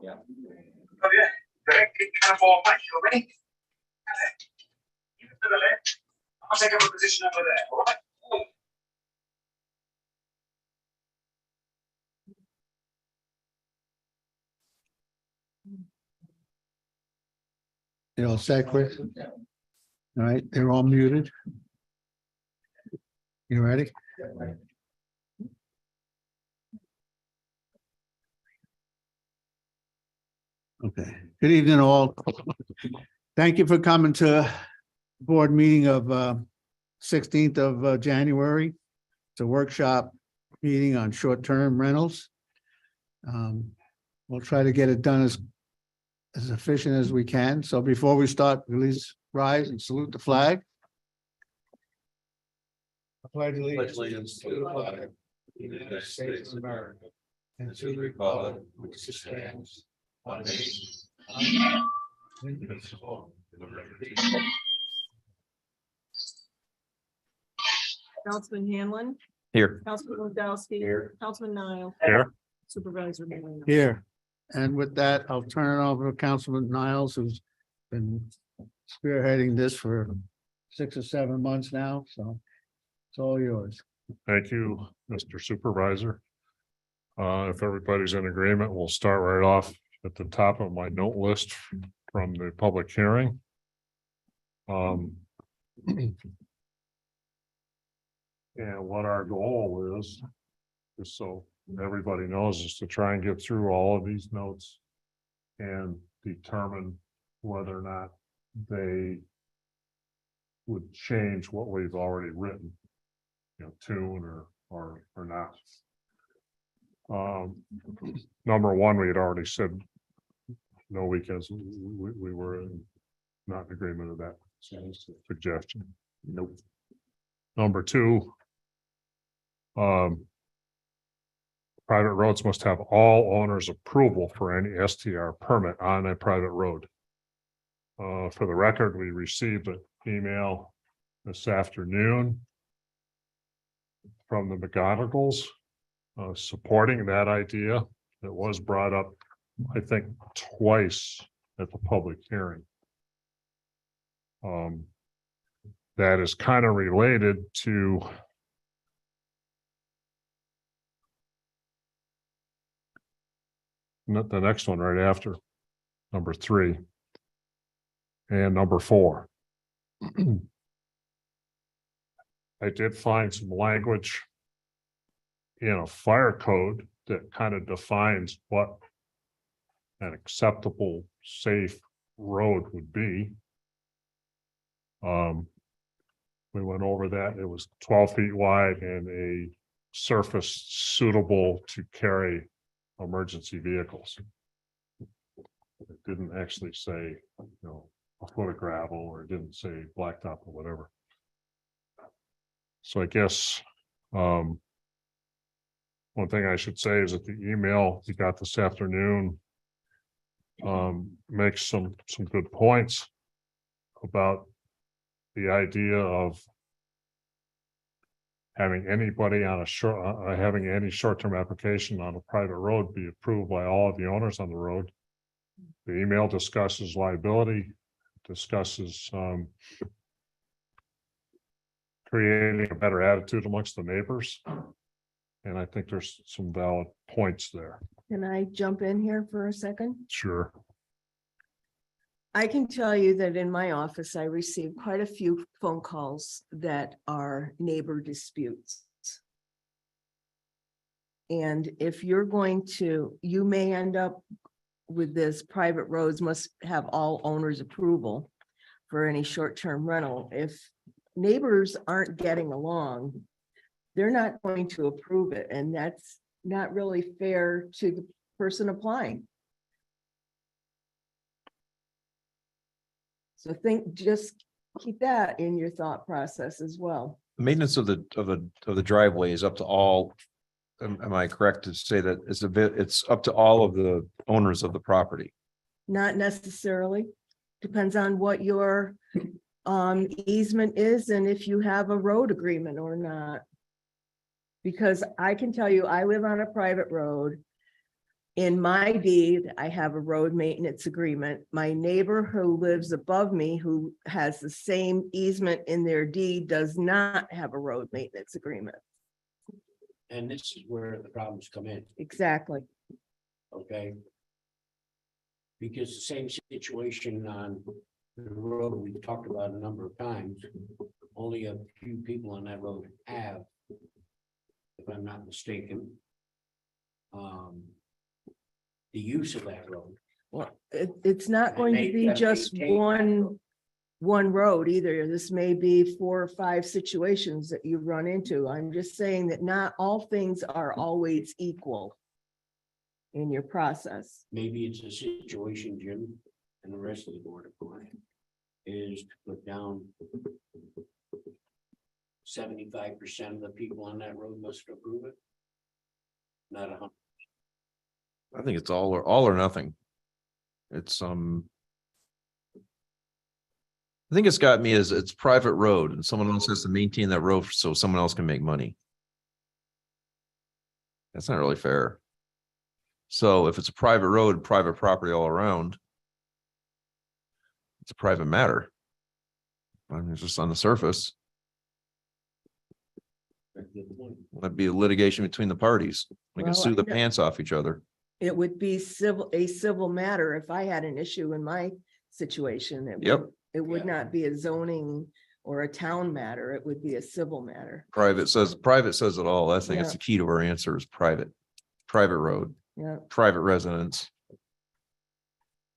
Yeah. Oh, yeah. Kind of all back, you ready? You to the left. I'll take up a position over there, all right? You know, Chris? All right, they're all muted. You ready? Okay, good evening all. Thank you for coming to board meeting of 16th of January. It's a workshop meeting on short-term rentals. We'll try to get it done as efficient as we can. So before we start, please rise and salute the flag. I pledge allegiance to the flag of the United States of America and to the republic which stands one nation, indivisible, with liberty. Councilman Hanlon, Here. Councilman Lewandowski. Here. Councilman Niles. Here. Supervisor Mayor. Here. And with that, I'll turn it over to Councilman Niles, who's been spearheading this for 6 or 7 months now, so it's all yours. Thank you, Mr. Supervisor. If everybody's in agreement, we'll start right off at the top of my note list from the public hearing. And what our goal is, just so everybody knows, is to try and get through all of these notes and determine whether or not they would change what we've already written, tune or not. Number one, we had already said no weekends. We were not in agreement with that suggestion. Nope. Number two, private roads must have all owners' approval for any STR permit on a private road. For the record, we received an email this afternoon from the McGonagals supporting that idea. It was brought up, I think, twice at the public hearing. That is kind of related to the next one right after, number 3 and number 4. I did find some language in a fire code that kind of defines what an acceptable, safe road would be. We went over that. It was 12 feet wide and a surface suitable to carry emergency vehicles. It didn't actually say, a foot of gravel, or it didn't say blacktop or whatever. So I guess one thing I should say is that the email you got this afternoon makes some good points about the idea of having anybody on a having any short-term application on a private road be approved by all of the owners on the road. The email discusses liability, discusses creating a better attitude amongst the neighbors. And I think there's some valid points there. Can I jump in here for a second? Sure. I can tell you that in my office, I received quite a few phone calls that are neighbor disputes. And if you're going to, you may end up with this: private roads must have all owners' approval for any short-term rental. If neighbors aren't getting along, they're not going to approve it, and that's not really fair to the person applying. So just keep that in your thought process as well. Maintenance of the driveway is up to all. Am I correct to say that it's up to all of the owners of the property? Not necessarily. Depends on what your easement is and if you have a road agreement or not. Because I can tell you, I live on a private road In my deed, I have a road maintenance agreement. My neighbor who lives above me, who has the same easement in their deed, does not have a road maintenance agreement. And this is where the problems come in, Exactly. okay? Because the same situation on the road we've talked about a number of times, only a few people on that road have, if I'm not mistaken, the use of that road. Well, it's not going to They be have just maintained one road either. This may be 4 or 5 situations that you run into. I'm just saying that not all things are always equal in your process. Maybe it's a situation, Jim, and the rest of the board, of course, is to put down 75% of the people on that road must approve it. Not 100. I think it's all or nothing. It's I think it's got me as it's private road and someone else has to maintain that road so someone else can make money. That's not really fair. So if it's a private road, private property all around, it's a private matter. I mean, it's just on the surface. That's the point. That'd be a litigation between the parties. We can Well, sue I the know- pants off each other. It would be a civil matter if I had an issue in my situation. Yep. It would Yeah. not be a zoning or a town matter. It would be a civil matter. Private says it all. I think it's the key to our answer is private road, Yeah. private residence.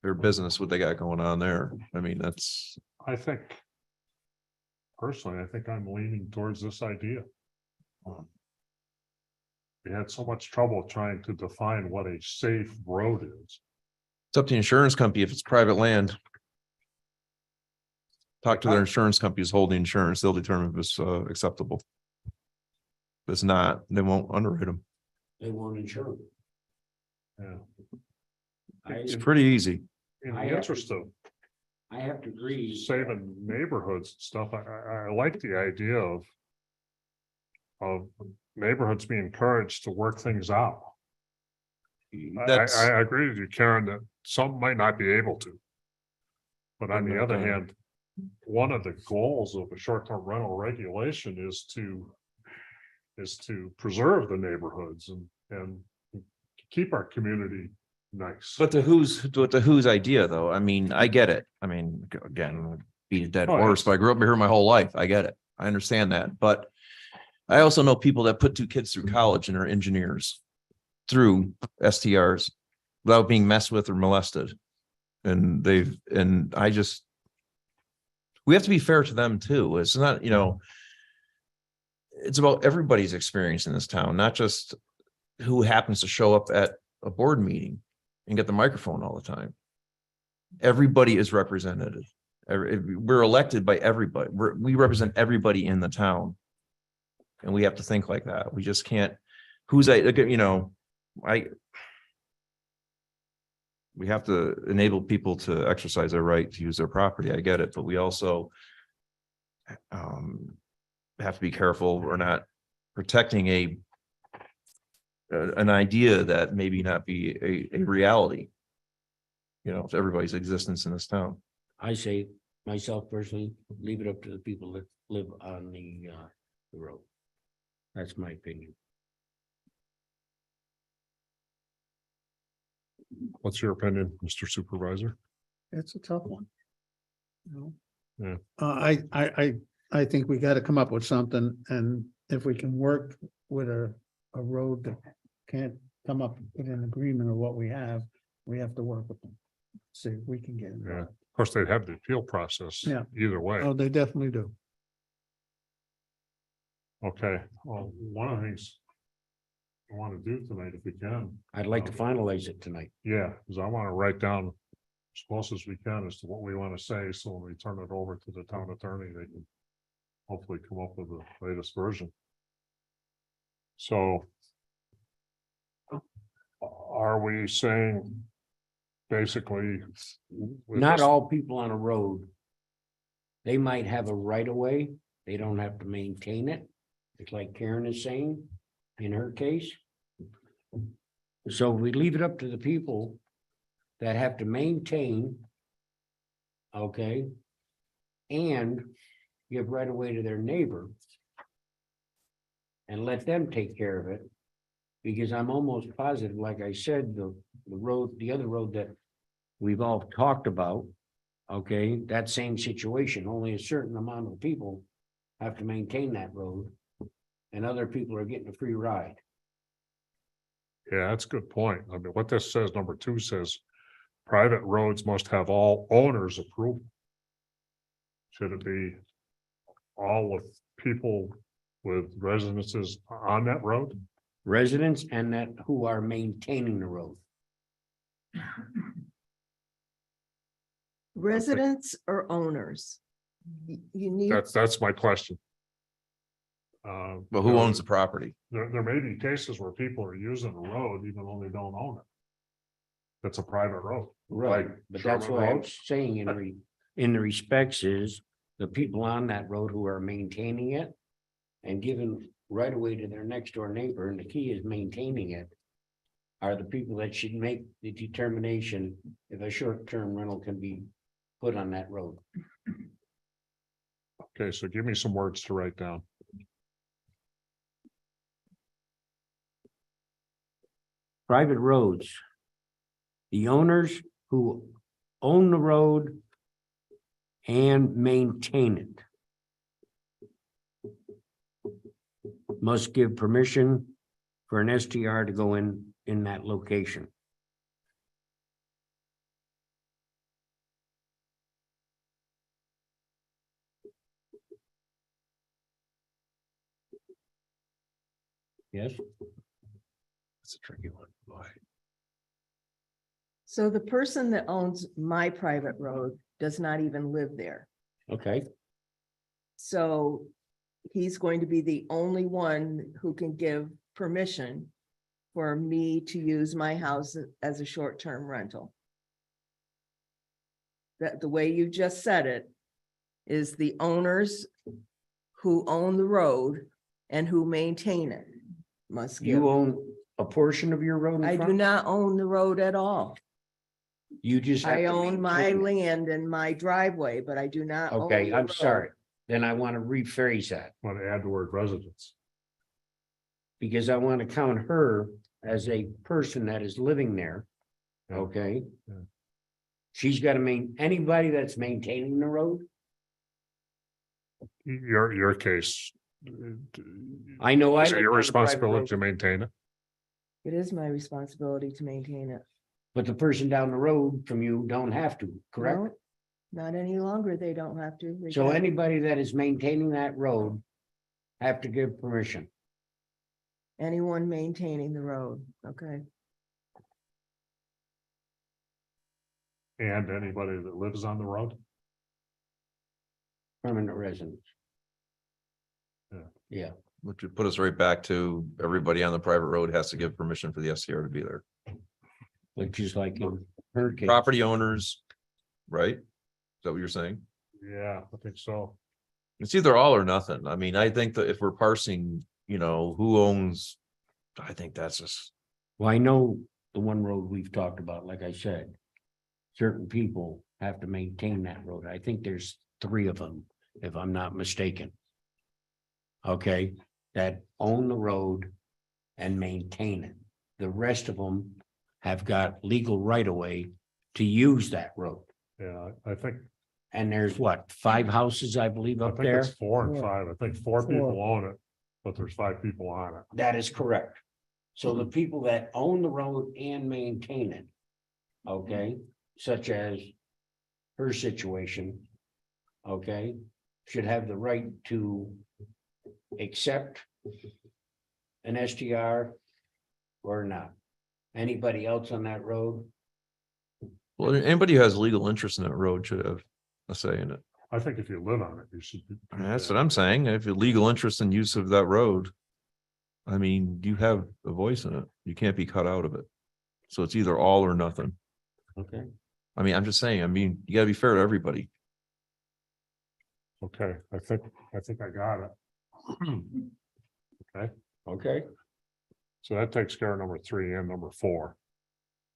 Their business, what they got going on there. I mean, that's, I think. Personally, I think I'm leaning towards this idea. We had so much trouble trying to define what a safe road is. it's up to the insurance company if it's private land. Talk to their insurance companies holding insurance. They'll determine if it's acceptable. If it's not, they won't underwrite them. They won't insure it. Yeah. It's I, pretty easy. In I the have- interest of I have to agree. saving neighborhoods and stuff, I like the idea of neighborhoods being encouraged to work things out. That's, I agree with you, Karen, that some might not be able to. But on the other hand, one of the goals of a short-term rental regulation is to preserve the neighborhoods and keep our community nice. but the who's idea though. I mean, I get it. I mean, again, beat a dead Oh, yeah. horse, but I grew up here my whole life. I get it. I understand that, but I also know people that put 2 kids through college and are engineers through STRs without being messed with or molested. And we have to be fair to them too. It's not, it's about everybody's experience in this town, not just who happens to show up at a board meeting and get the microphone all the time. Everybody is represented. We're elected by everybody. We represent everybody in the town. And we have to think like that. We just can't, we have to enable people to exercise their right to use their property. I get it, but we also have to be careful. We're not protecting an idea that maybe not be a reality, to everybody's existence in this town. I say myself personally, leave it up to the people that live on the road. That's my opinion. What's your opinion, Mr. Supervisor? It's a tough one. Yeah. I think we gotta come up with something, and if we can work with a road that can't come up with an agreement of what we have to work with them. See if we can get it. Yeah, of course, they'd have the appeal process. Yeah. Either way. Oh, they definitely do. Okay, well, one of the things I want to do tonight, if we can, I'd like to finalize it tonight. yeah, because I want to write down as close as we can as to what we want to say, so when we turn it over to the town attorney, they can hopefully come up with the latest version. So are we saying basically with Not this- all people on a road. They might have a right of way. They don't have to maintain it. It's like Karen is saying, in her case. So we leave it up to the people that have to maintain. Okay. And give right away to their neighbor. And let them take care of it. Because I'm almost positive, like I said, the other road that we've all talked about. Okay, that same situation, only a certain amount of people have to maintain that road. And other people are getting a free ride. Yeah, that's a good point. I mean, what this says, number 2 says, private roads must have all owners approval. Should it be all with people with residences on that road? Residents and that who are maintaining the road. Residents or owners? You need, That's my question. But who owns the property? There may be cases where people are using a road even though they don't own it. That's a private road. Right, Like but that's Sherman what I'm Road. saying in the respects is the people on that road who are maintaining it. And giving right away to their next door neighbor, and the key is maintaining it. Are the people that should make the determination if a short-term rental can be put on that road. Okay, so give me some words to write down. Private roads. The owners who own the road and maintain it must give permission for an STR to go in that location. Yes, It's a tricky one. Boy. so the person that owns my private road does not even live there. okay, So he's going to be the only one who can give permission for me to use my house as a short-term rental. That the way you just said it is the owners who own the road and who maintain it must give. you own a portion of your road in I do front? not own the road at all. You just have I to own my maintain it. land and my driveway, but I do not. own Okay, the I'm road. sorry, then I want to rephrase that, Want to add the word residence. because I want to count her as a person that is living there. Yeah. Okay? Yeah. She's got to anybody that's maintaining the road, Your case. I know I. Is it live your on a private responsibility road, to maintain it? It is my responsibility to maintain it. But the person down the road from you don't have to, correct? No, not any longer. They don't have to. They So got- anybody that is maintaining that road have to give permission. Anyone maintaining the road, okay? And anybody that lives on the road? Permanent residents. Yeah. Yeah, Which would put us right back to everybody on the private road has to give permission for the STR to be there. which is like in her case. Property owners, right? Is that what you're saying? Yeah, I think so. It's either all or nothing. I mean, I think that if we're parsing, who owns, I think that's just, Well, I know the one road we've talked about, like I said. Certain people have to maintain that road. I think there's 3 of them, if I'm not mistaken. Okay, that own the road and maintain it. The rest of them have got legal right of way to use that road. Yeah, I think, And there's what, 5 houses, I believe, I up think there? it's 4 and Four. 5. I think 4 Four. people own it, but there's 5 people on it. That is correct. So the people that own the road and maintain it. Okay, such as her situation. Okay, should have the right to accept an STR or not. Anybody else on that road? well, anybody who has legal interest in that road should have a say in it. I think if you live on it, you should. That's what I'm saying. If you legal interest in use of that road. I mean, you have a voice in it. You can't be cut out of it. So it's either all or nothing. Okay, I mean, I'm just saying, you gotta be fair to everybody. Okay, I think I got it. Okay, okay. So that takes care of number 3 and number 4.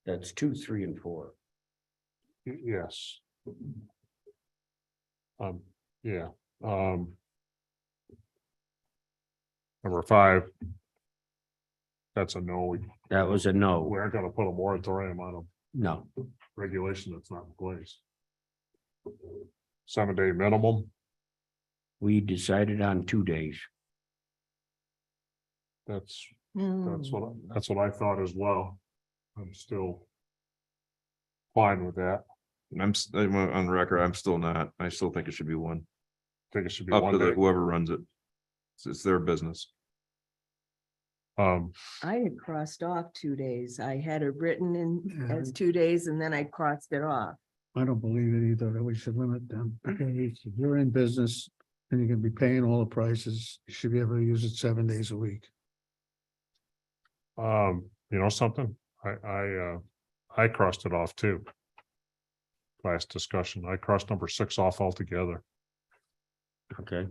That's 2, 3, and 4. Yes. Yeah, number 5. That's a no. That was a no. We aren't gonna put a moratorium on a No. regulation that's not in place. 7-day minimum, We decided on 2 days. that's Hmm. That's what I thought as well. I'm still fine with that. I'm on record, I'm still not. I still think it should be one, Think it should be up to one day. whoever runs it. It's their business. Um, I had crossed off 2 days. I had it written in as 2 days and then I crossed it off. I don't believe it either, that we should limit them. If you're in business and you can be paying all the prices, you should be able to use it 7 days a week. you know something? I crossed it off too. Last discussion, I crossed number 6 off altogether. Okay.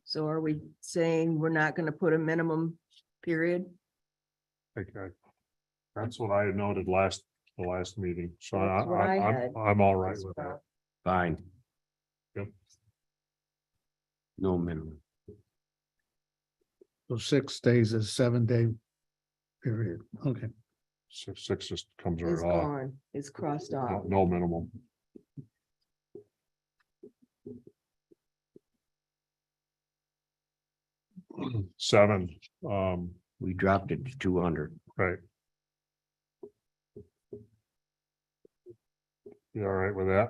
So are we saying we're not gonna put a minimum period? Okay. That's what I had noted the last meeting, so That's what I had I'm all right as with well. that. Fine. Yep. No minimum. So 6 days is 7-day period. Okay. 6 just comes It's right off. gone. It's crossed off. No minimum. Seven, We dropped it to 200. right. You all right with that?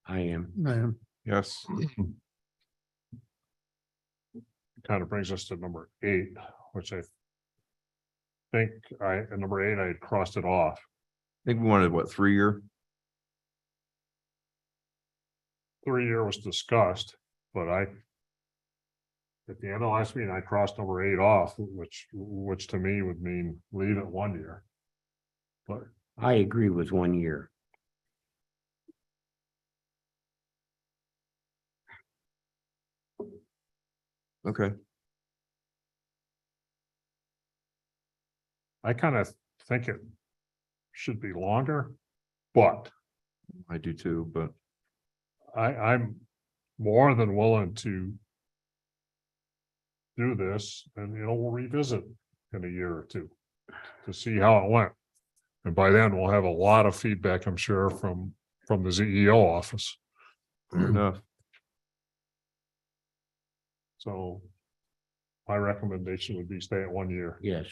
I am. Yes. Kind of brings us to number 8, which I think at number 8, I had crossed it off. I think we wanted, what, 3-year? 3-year was discussed, but at the end of last meeting, I crossed number 8 off, which to me would mean leave it 1 year. But I agree with 1 year. Okay. I kind of think it should be longer, but I do too, but I'm more than willing to do this, and we'll revisit in a year or two to see how it went. And by then, we'll have a lot of feedback, I'm sure, from the CEO office. fair enough. So my recommendation would be stay at 1 year. Yes.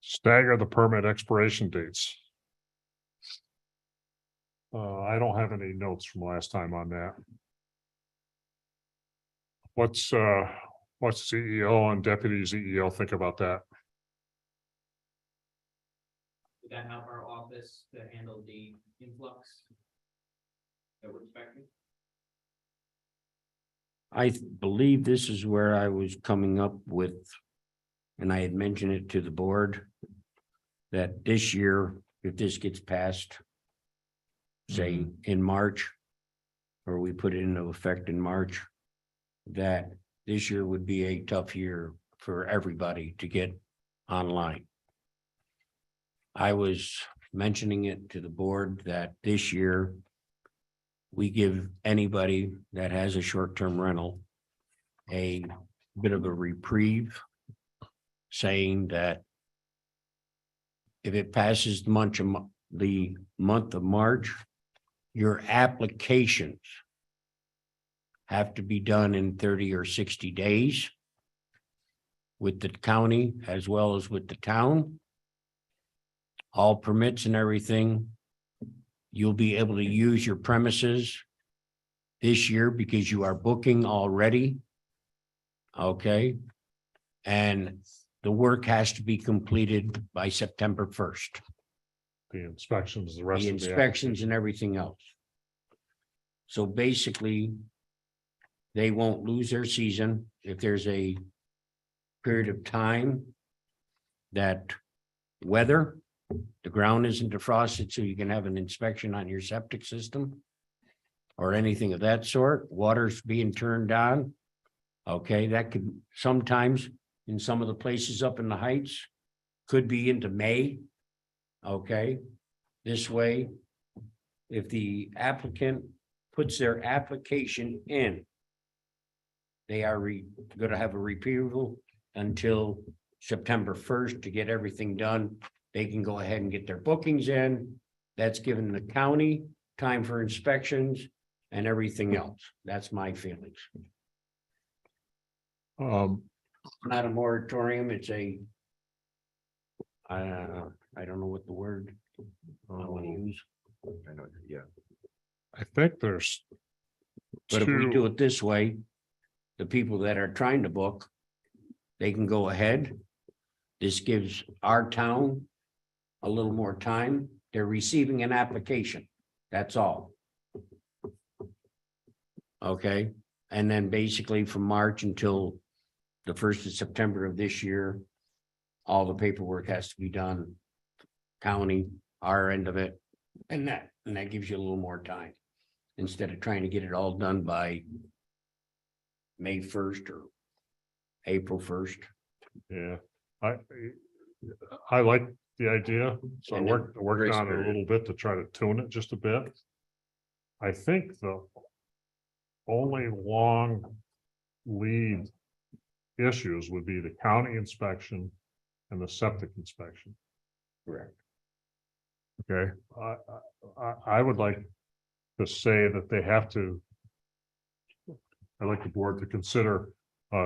Stagger the permit expiration dates. I don't have any notes from last time on that. What's CEO and deputy CEO think about that? Would that help our office to handle the influx that we're expecting? I believe this is where I was coming up with, and I had mentioned it to the board, that this year, if this gets passed, say in March, or we put it into effect in March, that this year would be a tough year for everybody to get online. I was mentioning it to the board that this year we give anybody that has a short-term rental a bit of a reprieve, saying that if it passes the month of March, your applications have to be done in 30 or 60 days with the county as well as with the town. All permits and everything. You'll be able to use your premises this year because you are booking already. Okay. And the work has to be completed by September 1st. The inspections, the rest The of the. inspections and everything else. So basically, they won't lose their season if there's a period of time that weather The ground isn't defrosted, so you can have an inspection on your septic system. Or anything of that sort, water's being turned on. Okay, that could sometimes in some of the places up in the heights. Could be into May. Okay, this way. If the applicant puts their application in. They are gonna have a repeal until September 1st to get everything done. They can go ahead and get their bookings in. That's given the county time for inspections and everything else. That's my feelings. Not a moratorium, it's a. I don't know what the word I want to use, I know, yeah. I think there's. but if we two- do it this way. The people that are trying to book. They can go ahead. This gives our town. A little more time. They're receiving an application. That's all. Okay, and then basically from March until the 1st of September of this year. All the paperwork has to be done. County, our end of it, and that gives you a little more time. Instead of trying to get it all done by May 1st or April 1st. Yeah, I like the idea, so I And worked grace on it a period. little bit to try to tune it just a bit. I think the only long lead issues would be the county inspection and the septic inspection. Correct. Okay, I would like to say that they have to. I'd like the board to consider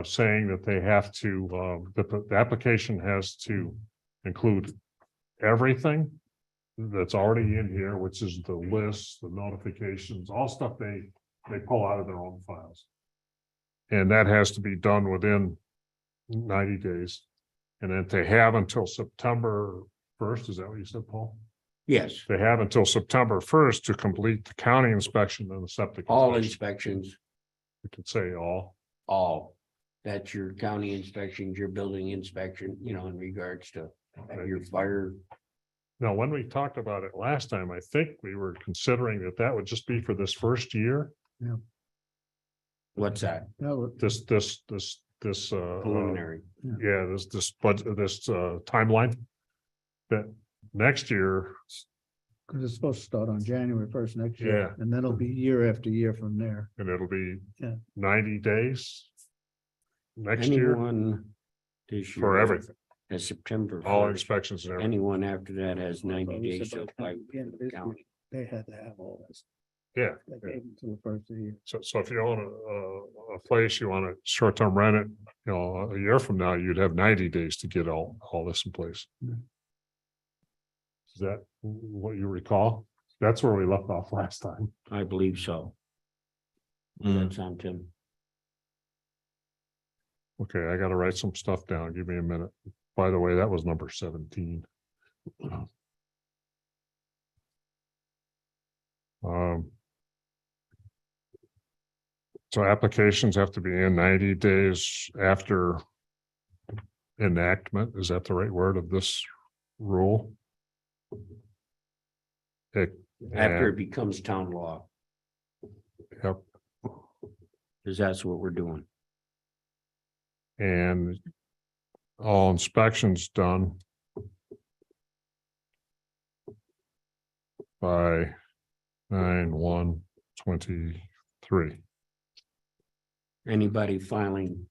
saying that they have to, that the application has to include everything that's already in here, which is the lists, the notifications, all stuff they pull out of their own files. And that has to be done within 90 days. And then they have until September 1st, is that what you said, Paul? Yes, They have until September 1st to complete the county inspection and the septic. all inspection. inspections, You could say all. all. That's your county inspections, your building inspection, in regards to your fire. Now, when we talked about it last time, I think we were considering that would just be for this first year, What's that? No, this. Preliminary. Yeah, this budget, this timeline. That next year, because it's supposed to start on January 1st next Yeah. year, and then it'll be year after year from there. and it'll be Yeah. 90 days. Next year Anyone this year. for everything, Has September. all 1st. inspections and everything. Anyone after that has 90 Well, we days said to by the apply time with we get the this county. They had to have all this. Yeah. They gave them to the first of the year. So if you own a place, you want to short-term rent it, a year from now, you'd have 90 days to get all this in place. Yeah. Is that what you recall? That's where we left off last time. I believe so. Mm. That's on Tim. Okay, I gotta write some stuff down. Give me a minute. By the way, that was number 17. So applications have to be in 90 days after enactment. Is that the right word of this rule? After it becomes town law, Yep, because that's what we're doing. and all inspections done by 9/1/23. Anybody filing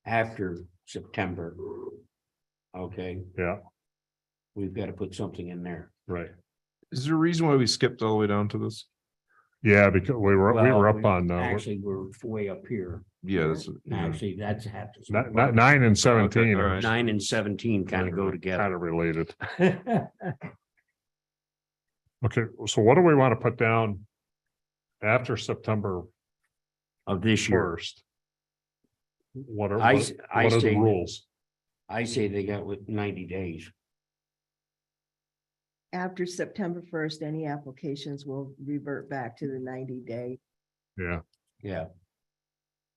after September. Okay, Yeah, we've got to put something in there. right. Is there a reason why we skipped all the way down to this? Yeah, because we were Well, up on, Actually, we're way up here. Yeah, that's. Actually, that's happens. not 9 and 17 all are right. 9 and 17 kind of go kind together. of related. Okay, so what do we want to put down after September Of this year, 1st? What are, I what s- I what are the say- rules? I say they got with 90 days. After September 1st, any applications will revert back to the 90-day. Yeah. Yeah,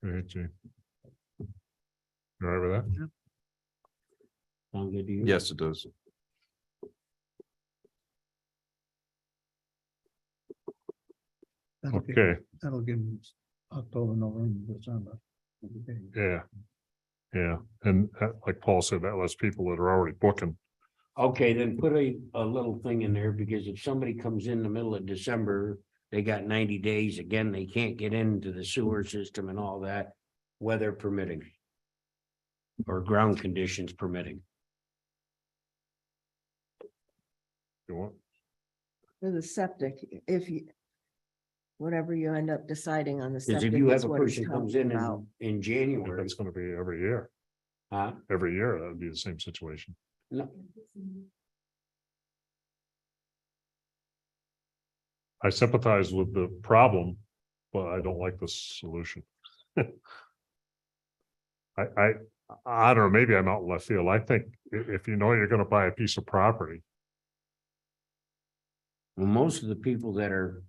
Okay, Gene. You all right with that? sound good to you? Yes, it does. Okay, That'll give them October, November, December. yeah. Yeah, and like Paul said, that lets people that are already booking. Okay, then put a little thing in there, because if somebody comes in the middle of December, they got 90 days, again, they can't get into the sewer system and all that, weather permitting. Or ground conditions permitting. You want, For the septic, if you, whatever you end up deciding on the Because septic. if you is have a what he's person comes talking in about. in January, it's gonna be every year, huh? every year, that'd be the same situation. No, I sympathize with the problem, but I don't like the solution. I, I don't know, maybe I'm out in left field. I think if you know you're gonna buy a piece of property, well, most of the people that are,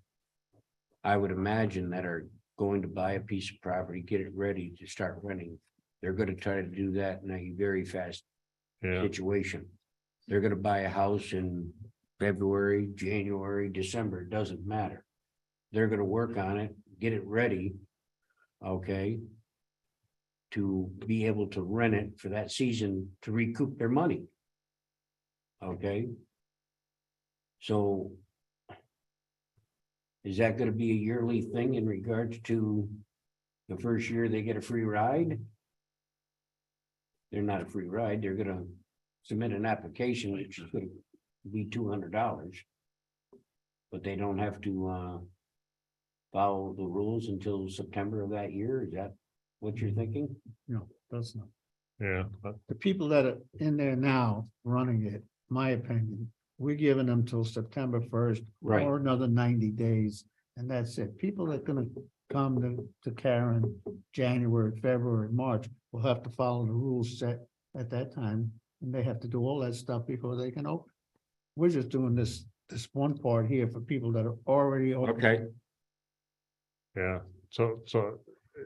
I would imagine, that are going to buy a piece of property, get it ready to start renting, they're gonna try to do that in a very fast yeah, situation. They're gonna buy a house in February, January, December, it doesn't matter. They're gonna work on it, get it ready. Okay. To be able to rent it for that season to recoup their money. Okay. So. Is that gonna be a yearly thing in regards to the first year they get a free ride? They're not a free ride, they're gonna submit an application, which is gonna be $200. But they don't have to follow the rules until September of that year, is that what you're thinking? No, that's not. yeah, but The people that are in there now running it, my opinion, we're giving them till September 1st. Right. Or another 90 days, and that's it. People that are gonna come to Karen, January, February, March, will have to follow the rules set at that time. And they have to do all that stuff before they can open. We're just doing this one part here for people that are already open. Okay. yeah, so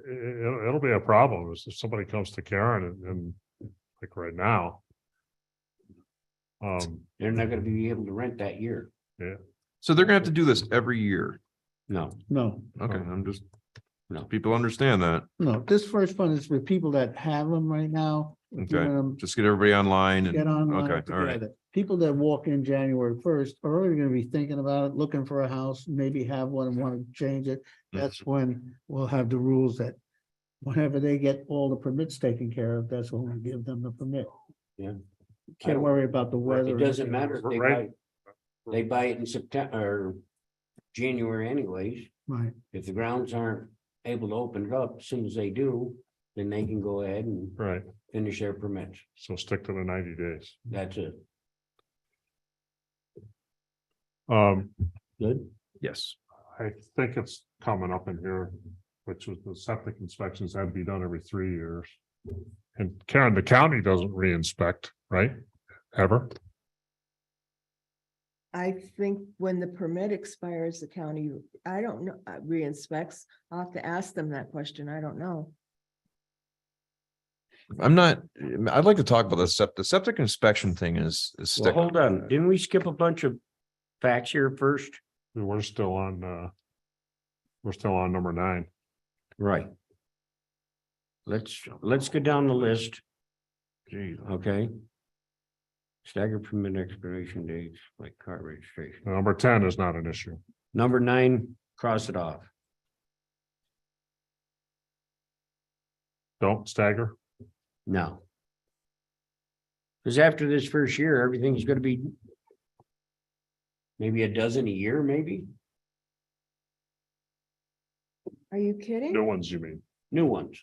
it'll be a problem if somebody comes to Karen and like right now. They're not gonna be able to rent that year. So they're gonna have to do this every year. No, No, Okay, I'm just, no. people understand that. no, this first one is for people that have them right now. We're Okay. giving them Just get everybody online and, Get online okay, all right. together. People that walk in January 1st are already gonna be thinking about it, looking for a house, maybe have one and want to change it. That's when we'll have the rules that whenever they get all the permits taken care of, that's when we give them the permit. Yeah. I Can't don't- worry about the weather. It doesn't matter if Right. they buy it in September or January anyways. Right, If the grounds aren't able to open it up, as soon as they do, then they can go ahead and Right, finish their permits. so stick to the 90 days. That's it. Good. Yes. I think it's coming up in here, which was the septic inspections had to be done every 3 years. And Karen, the county doesn't re-inspect, right? Ever? I think when the permit expires, the county, I don't know, re-inspects. I'll have to ask them that question. I don't know. I'm not, I'd like to talk about the septic inspection thing is Well, stick. hold on. Didn't we skip a bunch of facts here first? We're still on number 9. Right. Let's go down the list. Gee, Okay. Stagger permit expiration dates, like car registration. Number 10 is not an issue. Number 9, cross it off. Don't stagger. No. Because after this first year, everything's gonna be maybe a dozen a year, maybe, Are you kidding? New ones, you mean, new ones.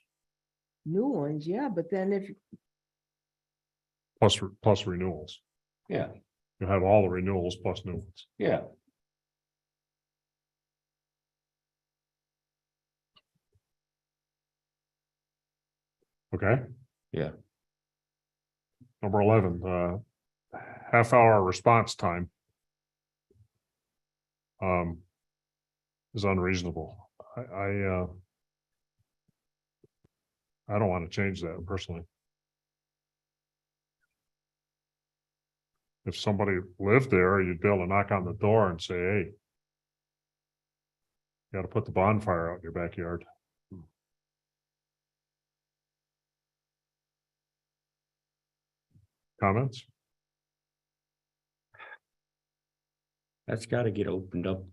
New ones, yeah, but then if, plus renewals. Yeah, You have all the renewals plus new ones. yeah. Okay? Yeah. Number 11, half-hour response time. Is unreasonable. I don't want to change that personally. If somebody lived there, you'd be able to knock on the door and say, hey. Got to put the bonfire out in your backyard. Comments? That's gotta get opened up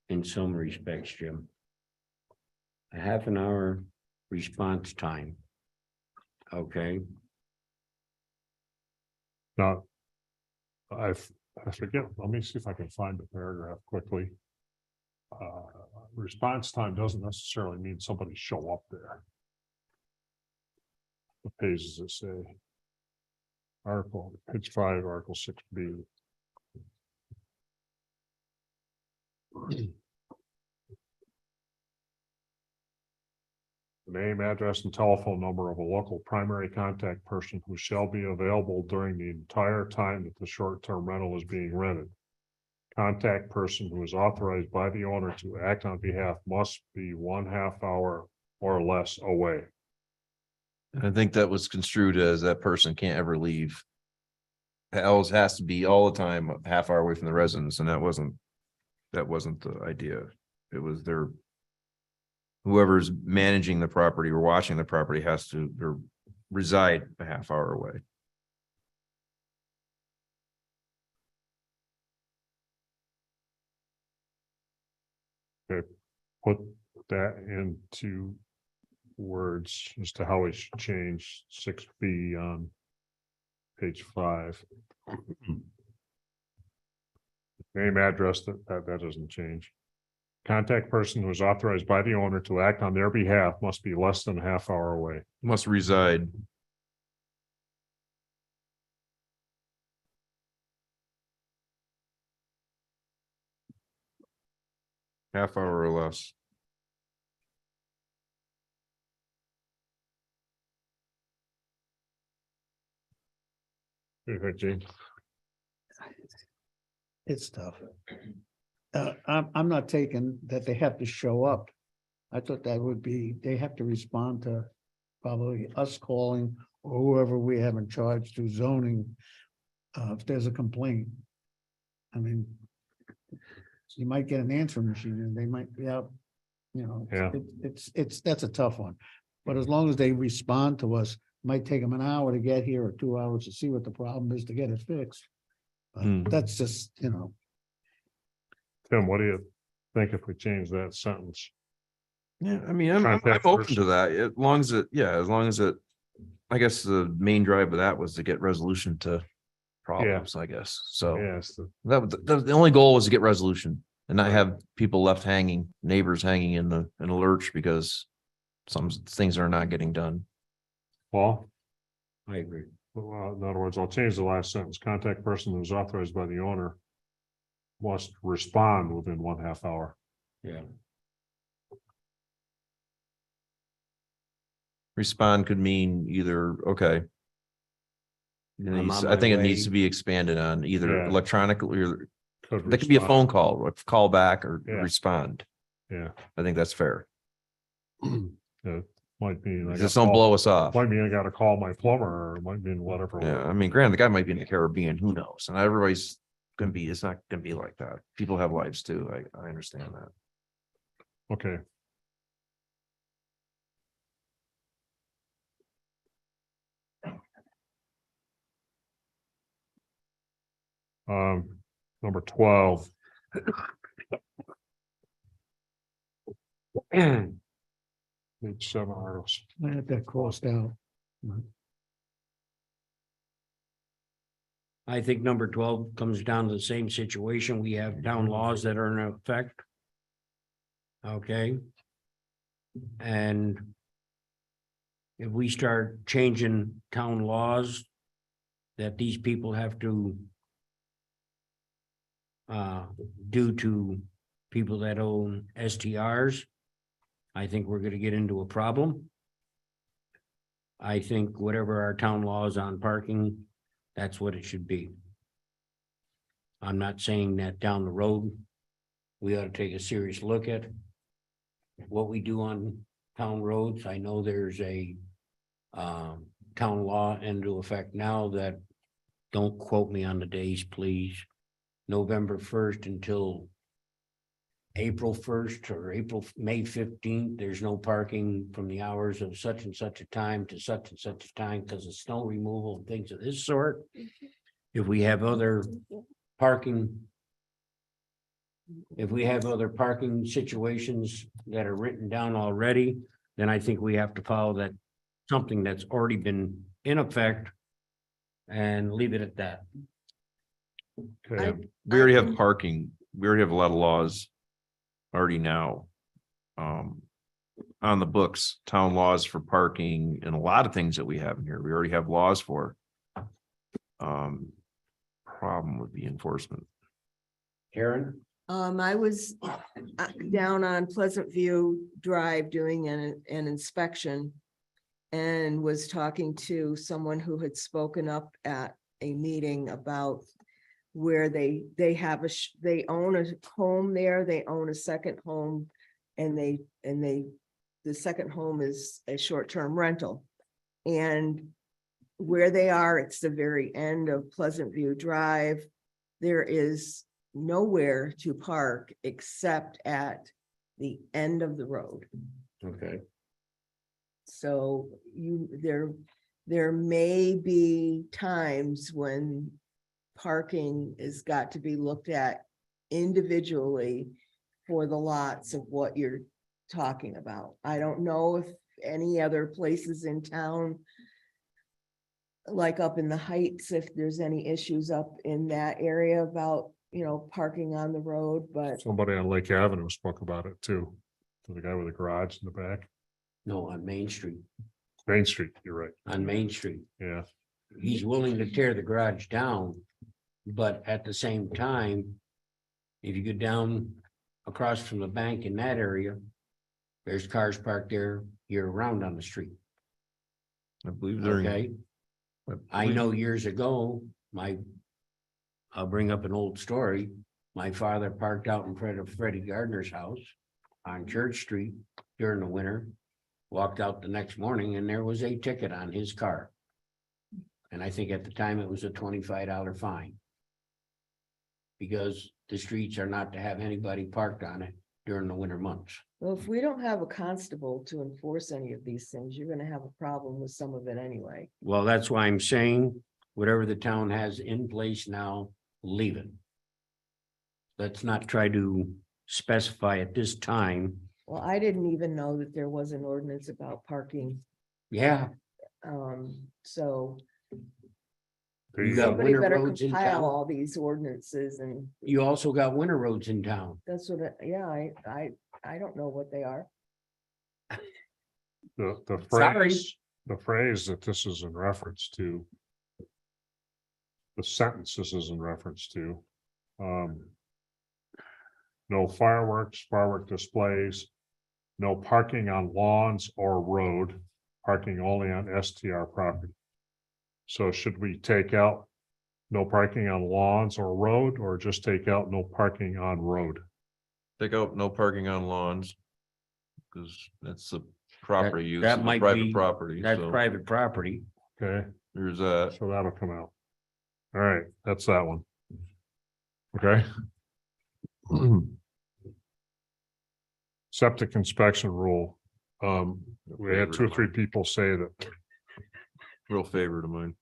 in some respects, Jim. A half an hour response time. Okay, Not. I forget, let me see if I can find the paragraph quickly. Response time doesn't necessarily mean somebody show up there. What page does it say? Article, page 5, Article 6B. Name, address, and telephone number of a local primary contact person who shall be available during the entire time that the short-term rental is being rented. Contact person who is authorized by the owner to act on behalf must be 1/2 hour or less away. And I think that was construed as that person can't ever leave. It always has to be all the time, a half hour away from the residence, and that wasn't the idea. It was their. Whoever's managing the property or watching the property has to or reside a half hour away. Put that into words as to how we should change 6B on page 5. Name, address, that doesn't change. Contact person who is authorized by the owner to act on their behalf must be less than a half hour away. Must reside. Half hour or less. What do you think, Gene? It's tough. I'm not taking that they have to show up. I thought that would be, they have to respond to probably us calling or whoever we have in charge through zoning. If there's a complaint. I mean. You might get an answering machine and they might be out, you know. Yeah. That's a tough one. But as long as they respond to us, might take them an hour to get here or 2 hours to see what the problem is to get it fixed. But that's just, you know. Tim, what do you think if we change that sentence? Yeah, I mean, I'm Contact open person. to that, as long as it, I guess the main drive of that was to get resolution to problems, I guess, so. Yes, The only goal was to get resolution and not have people left hanging, neighbors hanging in a lurch because some things are not getting done. Paul? I agree. In other words, I'll change the last sentence. Contact person who is authorized by the owner must respond within 1/2 hour. Yeah. Respond could mean either, okay. I'm on I my think it needs way. to be expanded on either Yeah. electronically or Could that could be a respond. phone call, or call back or Yeah. respond. Yeah. I think that's fair. Might mean. I Just gotta don't call- blow us off. Might mean I gotta call my plumber, or it might mean whatever. Yeah, I mean, granted, the guy might be in the Caribbean, who knows? And everybody's gonna be, it's not gonna be like that. People have lives too. I understand that. Okay. Number 12. Page 7 articles. I had that crossed out. I think number 12 comes down to the same situation. We have town laws that are in effect. Okay. And if we start changing town laws that these people have to due to people that own STRs, I think we're gonna get into a problem. I think whatever our town laws on parking, that's what it should be. I'm not saying that down the road, we ought to take a serious look at what we do on town roads. I know there's a town law into effect now that, don't quote me on the days, please. November 1st until April 1st or May 15th, there's no parking from the hours of such and such a time to such and such a time because of snow removal and things of this sort. If we have other parking. If we have other parking situations that are written down already, then I think we have to follow that, something that's already been in effect. And leave it at that. Okay, We already have can- parking. We already have a lot of laws already now. On the books, town laws for parking and a lot of things that we have in here. We already have laws for. Problem would be enforcement. Karen? I was down on Pleasant View Drive doing an inspection. And was talking to someone who had spoken up at a meeting about where they have they own a home there, they own a second home. And the second home is a short-term rental. And where they are, it's the very end of Pleasant View Drive. There is nowhere to park except at the end of the road. Okay. So there may be times when parking has got to be looked at individually for the lots of what you're talking about. I don't know if any other places in town, like up in the Heights, if there's any issues up in that area about, parking on the road, but somebody on Lake Avenue spoke about it too. To the guy with the garage in the back, No, on Main Street, Main Street, you're right, on Main Street. yeah. He's willing to tear the garage down. But at the same time, if you go down across from the bank in that area, there's cars parked there year round on the street. I believe they're. Okay, I know years ago, I'll bring up an old story. My father parked out in front of Freddie Gardner's house on Church Street during the winter. Walked out the next morning and there was a ticket on his car. And I think at the time it was a $25 fine. Because the streets are not to have anybody parked on it during the winter months. well, if we don't have a constable to enforce any of these things, you're gonna have a problem with some of it anyway. Well, that's why I'm saying, whatever the town has in place now, leave it. Let's not try to specify at this time. Well, I didn't even know that there was an ordinance about parking. Yeah, So There You you got go. somebody winter better roads in compile town? all these ordinances and you also got winter roads in town. that's what, I don't know what they are. The Sorry. phrase that this is in reference to. The sentence this is in reference to. No firework displays. No parking on lawns or road, parking only on STR property. So should we take out no parking on lawns or road, or just take out no parking on road? Take out no parking on lawns. Because that's the property use that of the might private be- property. That's so private property. Okay, There's a, so that'll come out. All right, that's that one. Okay. Septic inspection rule. We had 2 or 3 people say that real favorite of mine.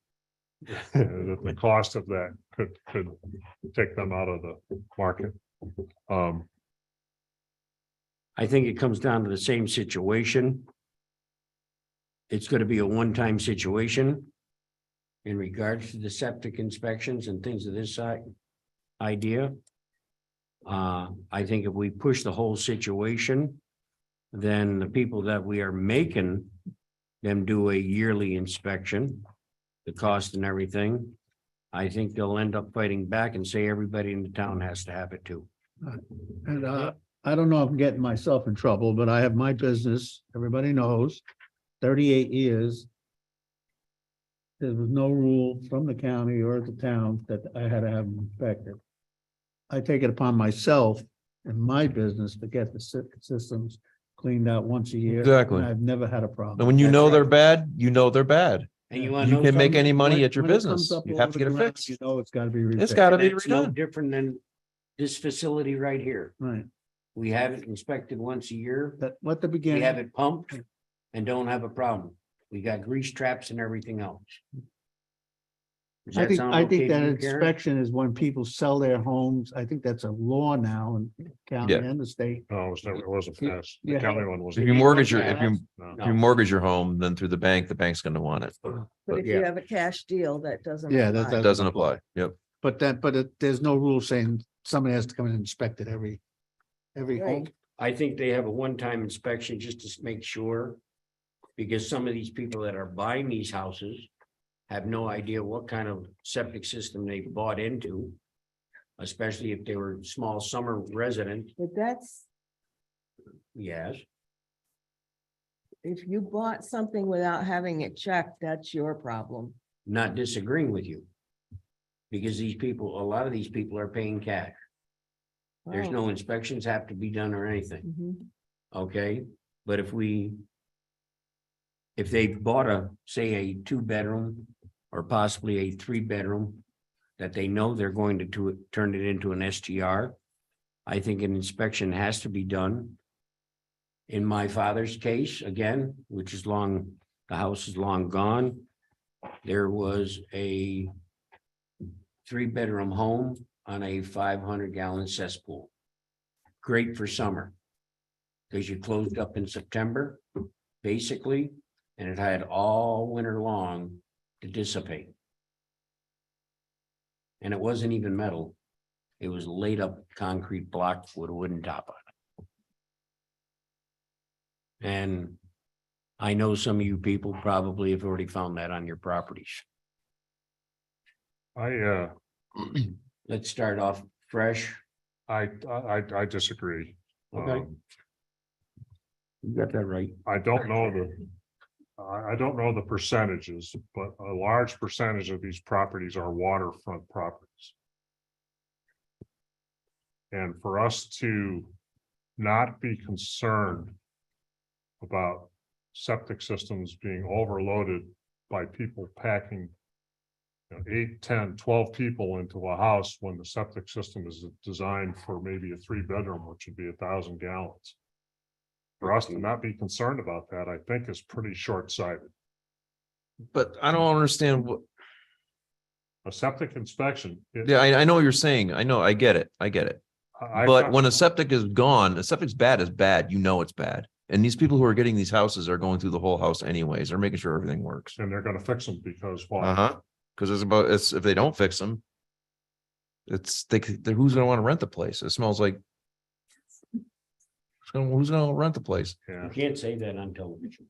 that the cost of that could take them out of the market. I think it comes down to the same situation. It's gonna be a one-time situation. In regards to the septic inspections and things of this idea. I think if we push the whole situation, then the people that we are making them do a yearly inspection, the cost and everything, I think they'll end up fighting back and say everybody in the town has to have it too. And I don't know if I'm getting myself in trouble, but I have my business, everybody knows, 38 years. There was no rule from the county or the town that I had to have them inspected. I take it upon myself in my business to get the systems cleaned out once a year. Exactly. And I've never had a And problem. when you That's know they're right. bad, you know they're bad. And you wanna You know can make something? any money When- at your when it comes business. up You off have to the get it ground, fixed. You know, it's gotta be. It's repaired. gotta be It's no redone. different than this facility right here. Right. We have it inspected once a year. That, let the We beginning. have it pumped and don't have a problem. We got grease traps and everything else. Does I that think, sound I okay think to that you, Karen? inspection is when people sell their homes. I think that's a law now in county Yeah. and the state. No, it was never, it wasn't passed. The Yeah. county one was. If you mortgage your, Yeah. if you No. mortgage your home, then through the bank's gonna want it. But if Yeah. you have a cash deal, that doesn't. Yeah, that apply. does- Doesn't apply. Yep. But there's no rule saying somebody has to come and inspect it every home. Right. I think they have a one-time inspection just to make sure. Because some of these people that are buying these houses have no idea what kind of septic system they bought into. Especially if they were small summer residents, But that's, yes. if you bought something without having it checked, that's your problem. Not disagreeing with you. Because these people, a lot of these people are paying cash. There's Wow. no inspections have to be done or anything, Mhm. okay? But if they bought say a 2-bedroom or possibly a 3-bedroom that they know they're going to turn it into an STR, I think an inspection has to be done. In my father's case, again, which is the house is long gone, there was a 3-bedroom home on a 500-gallon cesspool. Great for summer. Because you closed up in September, basically, and it had all winter long to dissipate. And it wasn't even metal. It was laid up concrete block with a wooden top on it. And I know some of you people probably have already found that on your properties. Let's start off fresh. I disagree. Okay. You got that right. I don't know I don't know the percentages, but a large percentage of these properties are waterfront properties. And for us to not be concerned about septic systems being overloaded by people packing 8, 10, 12 people into a house when the septic system is designed for maybe a 3-bedroom, which would be 1,000 gallons. For us to not be concerned about that, I think is pretty short-sighted. But I don't understand what, A septic inspection. yeah, I know what you're saying. I know, I get it. But when a septic is gone, a septic's bad is bad, you know it's bad. And these people who are getting these houses are going through the whole house anyways, they're making sure everything works. And they're gonna fix them because why? Uh-huh, because it's if they don't fix them. Who's gonna want to rent the place? It smells like. Who's gonna rent the place? Yeah. You can't say that on television.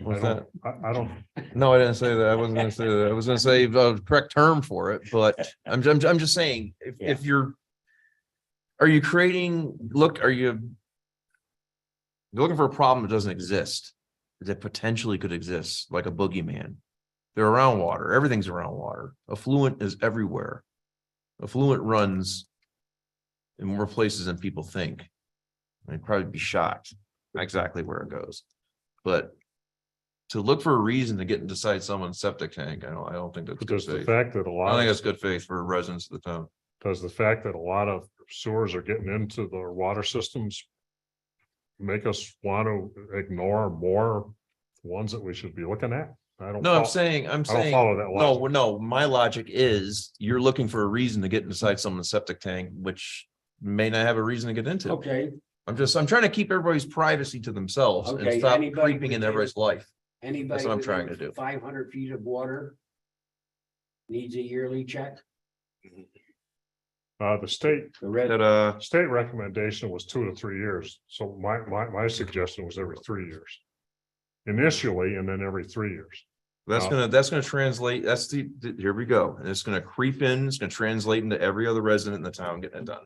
What's that? I don't, No, I didn't say that. I wasn't gonna say that. I was gonna say the correct term for it, but I'm just saying, if you're. Are you are you? Looking for a problem that doesn't exist, that potentially could exist, like a boogeyman. They're around water, everything's around water. Affluent is everywhere. Affluent runs in more places than people think. I'd probably be shocked exactly where it goes. But to look for a reason to get inside someone's septic tank, I don't think that's good does the faith. fact that I don't think of that's good faith for residents of the town. does the fact that a lot of sewers are getting into the water systems make us want to ignore more ones that we should be looking at? I don't. No, I'm follow- saying, I don't follow that no, logic. no, my logic is you're looking for a reason to get inside someone's septic tank, which may not have a reason to get into. Okay, I'm trying to keep everybody's privacy to themselves and Okay, stop anybody creeping into within- everybody's life. anybody. what I'm trying within to do. 500 feet of water needs a yearly check. The state The red, state recommendation was 2 to 3 years. So my suggestion was every 3 years. Initially, and then every 3 years. That's gonna translate, here we go. And it's gonna creep in, it's gonna translate into every other resident in the town getting it done.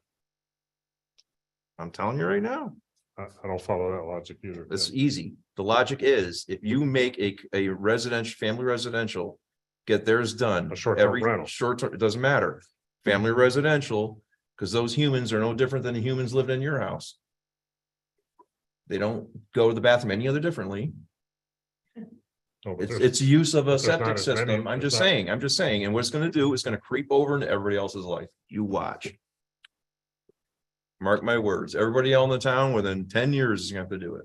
I'm telling you right now, I don't follow that logic either. it's easy. The logic is if you make a family residential, get theirs done. A short-term every rental. Short-term, it doesn't matter. Family residential, because those humans are no different than the humans living in your house. They don't go to the bathroom any other differently. No, but It's use of a there's not septic as many- system. I'm there's just not- saying, and what it's gonna do is gonna creep over into everybody else's life. You watch. Mark my words, everybody else in the town within 10 years is gonna have to do it.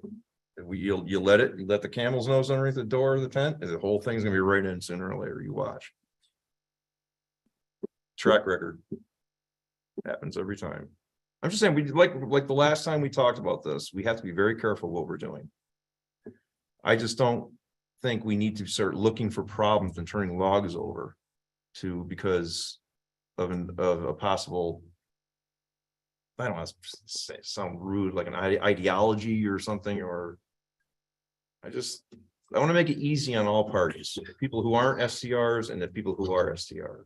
If you let the camel's nose underneath the door of the tent, and the whole thing's gonna be right in sooner or later, you watch. Track record. Happens every time. I'm just saying, we like the last time we talked about this, we have to be very careful what we're doing. I just don't think we need to start looking for problems and turning logs over because of a possible, I don't want to say sound rude, like an ideology or something, or I want to make it easy on all parties, people who aren't STRs and the people who are STR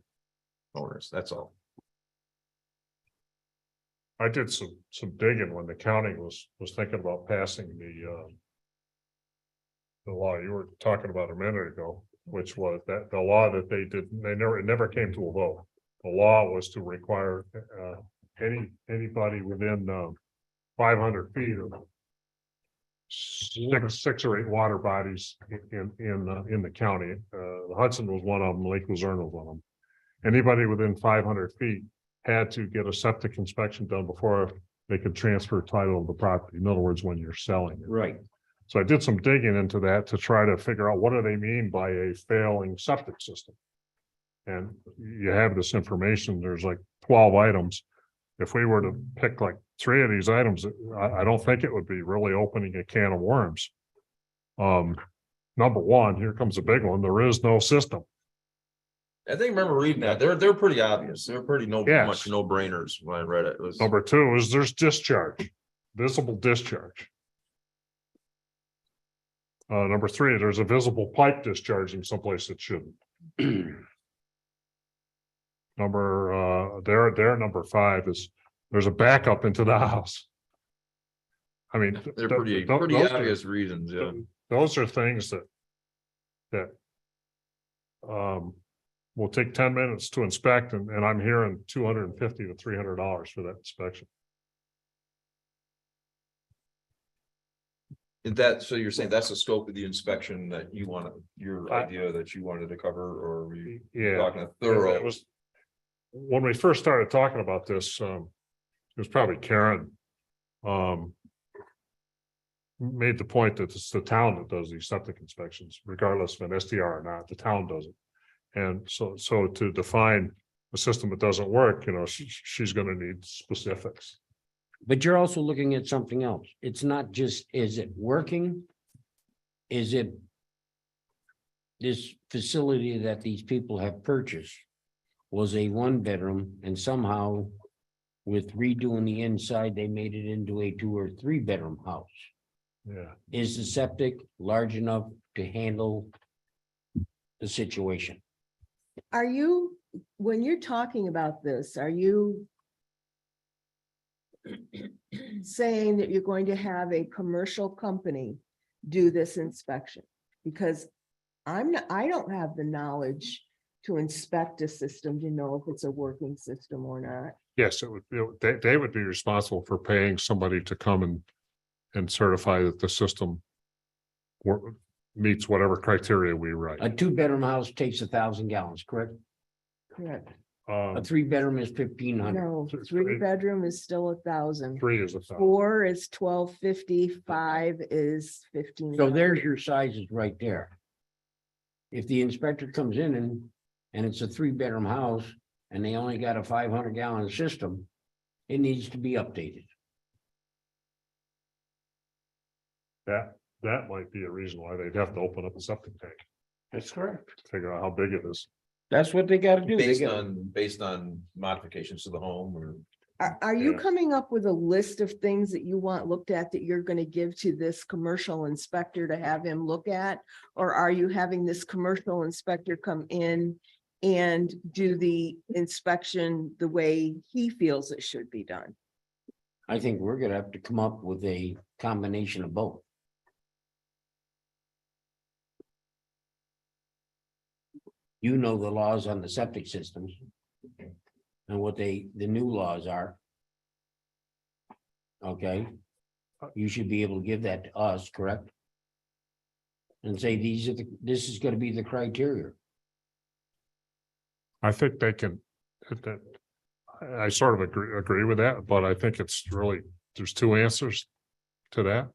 owners, that's all. I did some digging when the county was thinking about passing the law you were talking about a minute ago, which was that the law that it never came to a vote. The law was to require anybody within 500 feet of six or eight water bodies in the county. The Hudson was one of them, Lake Luzerne was one of them. Anybody within 500 feet had to get a septic inspection done before they could transfer title of the property. In other words, when you're selling it. Right. So I did some digging into that to try to figure out what do they mean by a failing septic system? And you have this information, there's like 12 items. If we were to pick like 3 of these items, I don't think it would be really opening a can of worms. Number one, here comes a big one, there is no system. I think I remember reading that, they're pretty obvious, they're pretty Yes. much no-brainers when I read it. It was, Number two is there's discharge, visible discharge. Number three, there's a visible pipe discharging someplace it shouldn't. Number 5 is there's a backup into the house. I mean, they're pretty those are- obvious reasons, yeah. Those are things that will take 10 minutes to inspect, and I'm hearing $250 to $300 for that inspection. So you're saying that's the scope of the inspection that you wanted, your idea that you wanted to cover, or were you Yeah. talking a thorough? It was, when we first started talking about this, it was probably Karen. Made the point that it's the town that does these septic inspections, regardless of an STR or not, the town does it. And so to define a system that doesn't work, she's gonna need specifics. But you're also looking at something else. It's not just, is it working? Is it this facility that these people have purchased was a 1-bedroom, and somehow with redoing the inside, they made it into a 2 or 3-bedroom house. Yeah. Is the septic large enough to handle the situation? Are you, when you're talking about this, are you saying that you're going to have a commercial company do this inspection? Because I don't have the knowledge to inspect a system to know if it's a working system or not. Yes, they would be responsible for paying somebody to come and certify that the system meets whatever criteria we write. A 2-bedroom house takes 1,000 gallons, correct? Correct. A 3-bedroom is 1,500. No, Three- 3-bedroom is still 1,000. 3 is 1,000. 4 is 1,250, 5 is 15. So there's your sizes right there. If the inspector comes in and it's a 3-bedroom house and they only got a 500-gallon system, it needs to be updated. That might be a reason why they'd have to open up a septic tank, That's correct. figure out how big it is. That's what they gotta do. They Based on modifications to the home, or Are you Yeah. coming up with a list of things that you want looked at that you're gonna give to this commercial inspector to have him look at? Or are you having this commercial inspector come in and do the inspection the way he feels it should be done? I think we're gonna have to come up with a combination of both. You know the laws on the septic systems. And what the new laws are. Okay. You should be able to give that to us, correct? And say this is gonna be the criteria. I think they can, I sort of agree with that, but I think it's really, there's two answers to that.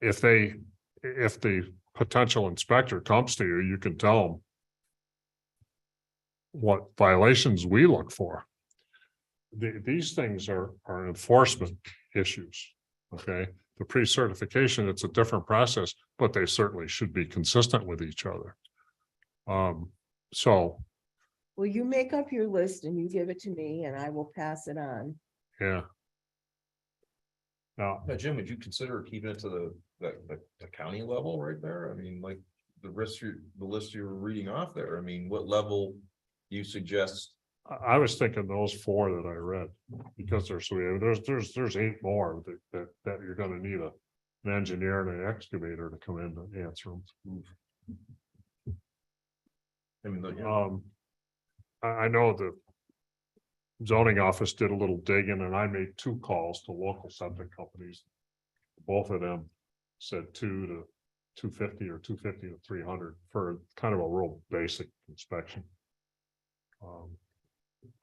If the potential inspector comes to you, you can tell them what violations we look for. These things are enforcement issues, okay? The pre-certification, it's a different process, but they certainly should be consistent with each other. So, Well, you make up your list and you give it to me and I will pass it on. yeah. Now, Now, Jim, would you consider keeping it to the county level right there? I mean, like the list you were reading off there. I mean, what level you suggest? I was thinking those four that I read, because there's 8 more that you're gonna need an engineer and an excavator to come in and answer them. I mean, I know the zoning office did a little digging and I made 2 calls to local septic companies. Both of them said 2 to 250 or 250 to 300 for kind of a real basic inspection.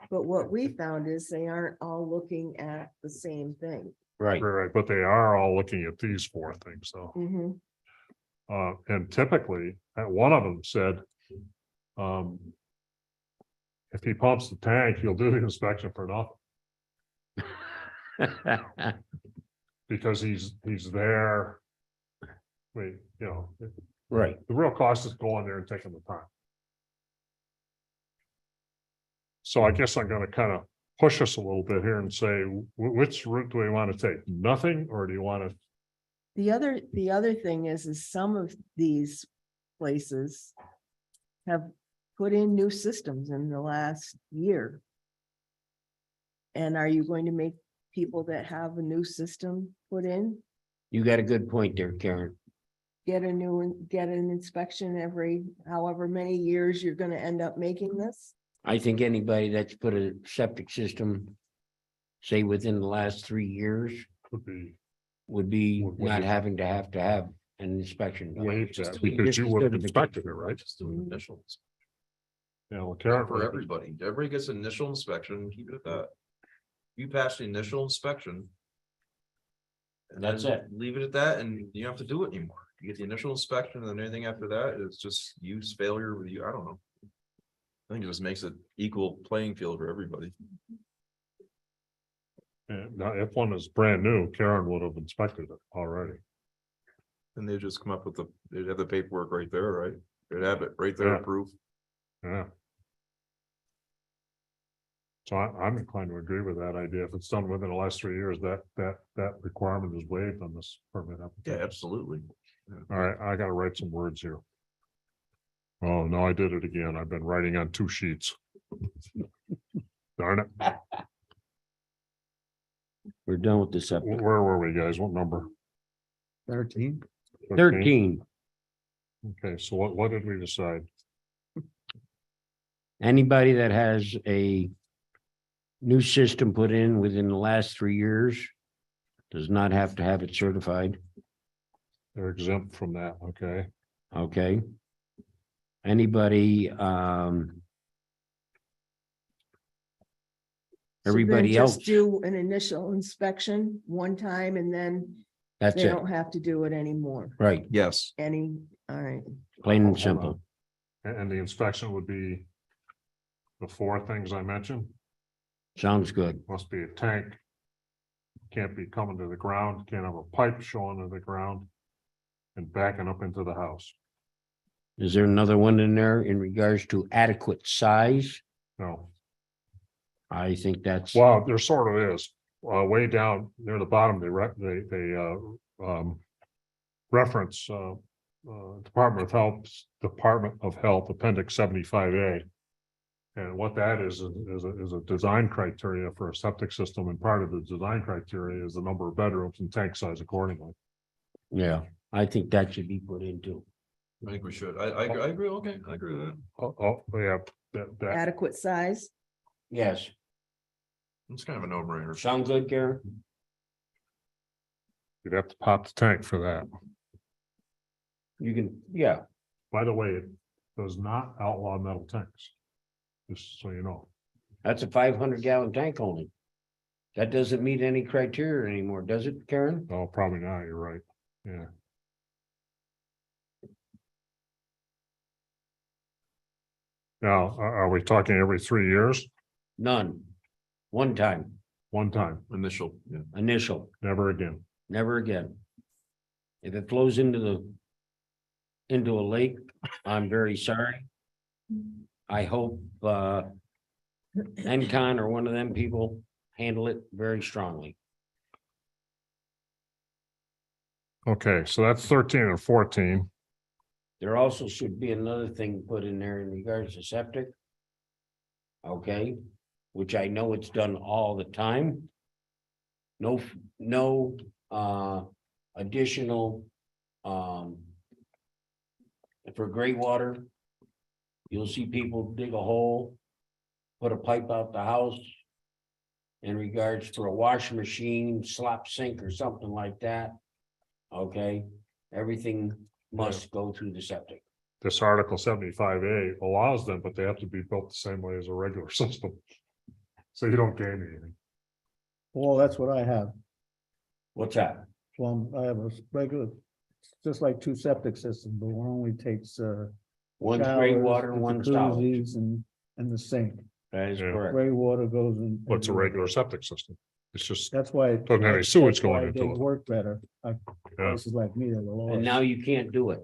But what we found is they aren't all looking at the same thing. Right. Right, but they are all looking at these 4 things though. Mhm. And typically, one of them said, if he pumps the tank, he'll do the inspection for nothing, because he's there. Wait, you know, Right. the real cost is going there and taking the time. So I guess I'm gonna kind of push us a little bit here and say, which route do we want to take? Nothing, or do you want to? The other thing is some of these places have put in new systems in the last year. And are you going to make people that have a new system put in, You got a good point there, Karen. get an inspection every however many years you're gonna end up making this? I think anybody that's put a septic system, say within the last 3 years, Could be would be Would not be- having to have an inspection. done. waived that Just because you would have certification. inspected it, right? Just do an initial, Yeah, well, for Karen, everybody. Everybody gets an initial inspection, keep it at that. You pass the initial inspection. And That's then it. leave it at that, and you don't have to do it anymore. You get the initial inspection, and then anything after that is just use failure with you, I don't know. I think it just makes it equal playing field for everybody. now if one is brand new, Karen would have inspected it already. And they just come up with they'd have the paperwork right there, right? They'd have it right there, Yeah. proof. Yeah. So I'm inclined to agree with that idea. If it's done within the last 3 years, that requirement is waived on this permit Yeah, application. absolutely. All right, I gotta write some words here. Oh, no, I did it again. I've been writing on 2 sheets. Darn it. We're done with the septic. Where were we, guys? What number? 13. 13, Okay, so what did we decide? anybody that has a new system put in within the last 3 years does not have to have it certified. They're exempt from that, okay? Okay. Anybody, So then everybody just else, do an initial inspection one time and then that's they it, don't have to do it anymore. right, Yes, All right. plain and Hold on. simple. And the inspection would be the 4 things I mentioned. Sounds good. Must be a tank. Can't be coming to the ground, can't have a pipe showing to the ground. And backing up into the house. Is there another one in there in regards to adequate size? No, I think that's, well, there sort of is, way down near the bottom, they reference, Department of Health Appendix 75A. And what that is a design criteria for a septic system, and part of the design criteria is the number of bedrooms and tank size accordingly. yeah, I think that should be put into. I think we should. I agree. Okay, I agree with that. Oh, yeah, that, Adequate size? Yes, It's kind of a no-brainer. sound good, Karen? you'd have to pop the tank for that. You can, yeah, By the way, it does not outlaw metal tanks. Just so you know. That's a 500 gallon tank only. That doesn't meet any criteria anymore, does it, Karen? Oh, probably not, you're right, yeah. Now, are we talking every 3 years? None. One time, One time, Initial, yeah. initial, never again. never again. If it flows into a lake, I'm very sorry. I hope, NCON or one of them people handle it very strongly. Okay, so that's 13 and 14. There also should be another thing put in there in regards to septic. Okay, which I know it's done all the time. No, additional, for gray water. You'll see people dig a hole, put a pipe out the house. In regards for a washing machine, slop sink or something like that. Okay, everything must go through the septic. This Article 75A allows them, but they have to be built the same way as a regular system. So you don't gain anything. Well, that's what I have. What's that? Well, I have a regular, just like two septic systems, but one only takes, One's gray showers, water and the one's solid. jacuzzis and the sink. That is Yeah. correct. Gray water goes in. What's a regular septic system? It's just, That's why. Doesn't have any sewage that's why going into they it. work better. Yeah. Places like me, they're the lowest. And now you can't do it.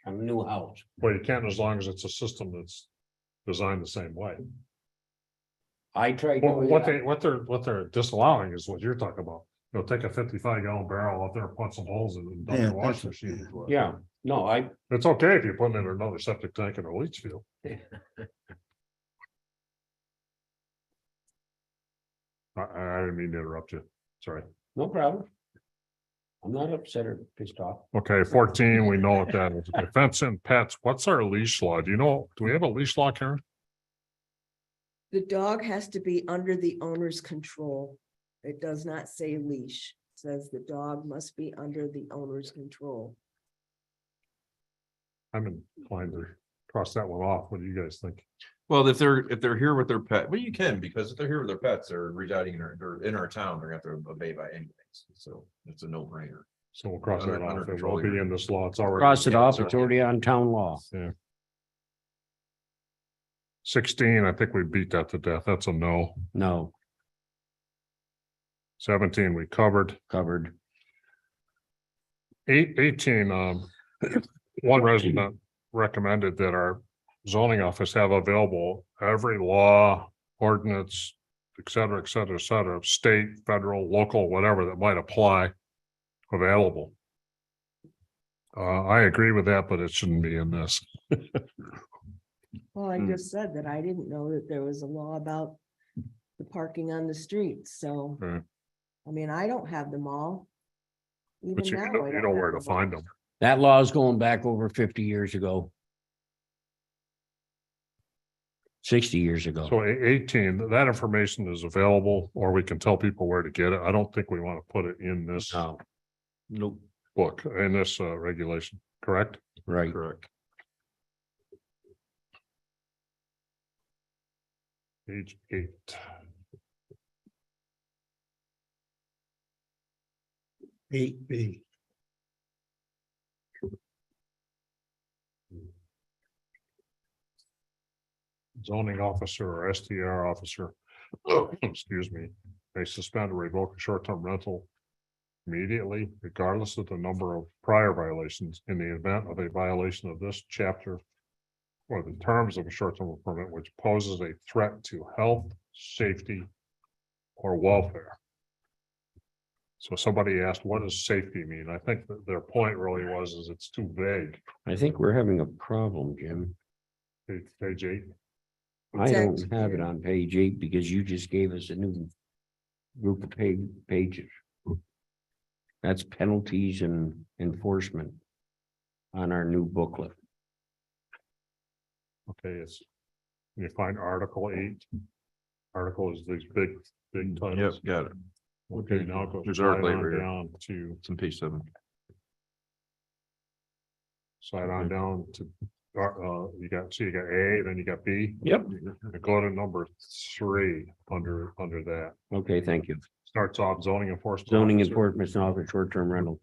On a new house. well, you can't as long as it's a system that's designed the same way. I tried. Well, doing what that. what they're disallowing is what you're talking about. You'll take a 55 gallon barrel out there, punch some holes in it, and dump Yeah, your that's washing what- machine into it. Yeah, no, It's okay if you put in another septic tank in a leach field. I didn't mean to interrupt you. Sorry. no problem. I'm not upset or pissed off. Okay, 14, we know what that is. Okay, fence and pets. What's our leash law? Do you know, do we have a leash law, Karen? The dog has to be under the owner's control. It does not say leash. It says the dog must be under the owner's control. I'm inclined to cross that one off. What do you guys think? Well, if they're here with their pet, well, you can, because if they're here with their pets, they're residing in our town, they're gonna have to obey by anyways. So it's a no brainer. So we'll cross that Under off. It control will be here. in this law. It's already. Cross it Yeah, off, so- it's already on town law. 16, I think we beat that to death. That's a no. No, 17, we covered. covered. 18, one resident recommended that our zoning office have available every law, ordinance, et cetera, et cetera, et cetera, state, federal, local, whatever that might apply available. I agree with that, but it shouldn't be in this. Well, I just said that I didn't know that there was a law about the parking on the streets, so. Right. I mean, I don't have them all. But Even you now, know, I you don't know have where to them all. find them. That law is going back over 50 years ago. 60 years ago. So 18, that information is available, or we can tell people where to get it. I don't think we want to put it in this No. Nope, book, in this regulation, correct? right. Correct. Page 8. Eight B. Zoning officer or STR officer, excuse me, may suspend or revoke a short-term rental immediately, regardless of the number of prior violations, in the event of a violation of this chapter or the terms of a short-term permit which poses a threat to health, safety, or welfare. So somebody asked, what does safety mean? I think that their point really was, is it's too vague. I think we're having a problem, Jim. Page 8. I don't Exactly. have it on page 8 because you just gave us a new group of pages. That's penalties and enforcement on our new booklet. Okay, it's, you find Article 8. Article is these big Yep, titles. got it. Okay, now go There's slide Article on right here. down to, It's on page 7. slide on down to You got, so you got A, then you got B. Yep. Go to number 3 under that. Okay, thank you. Starts off zoning enforcement. Zoning officer. enforcement officer, short-term rental.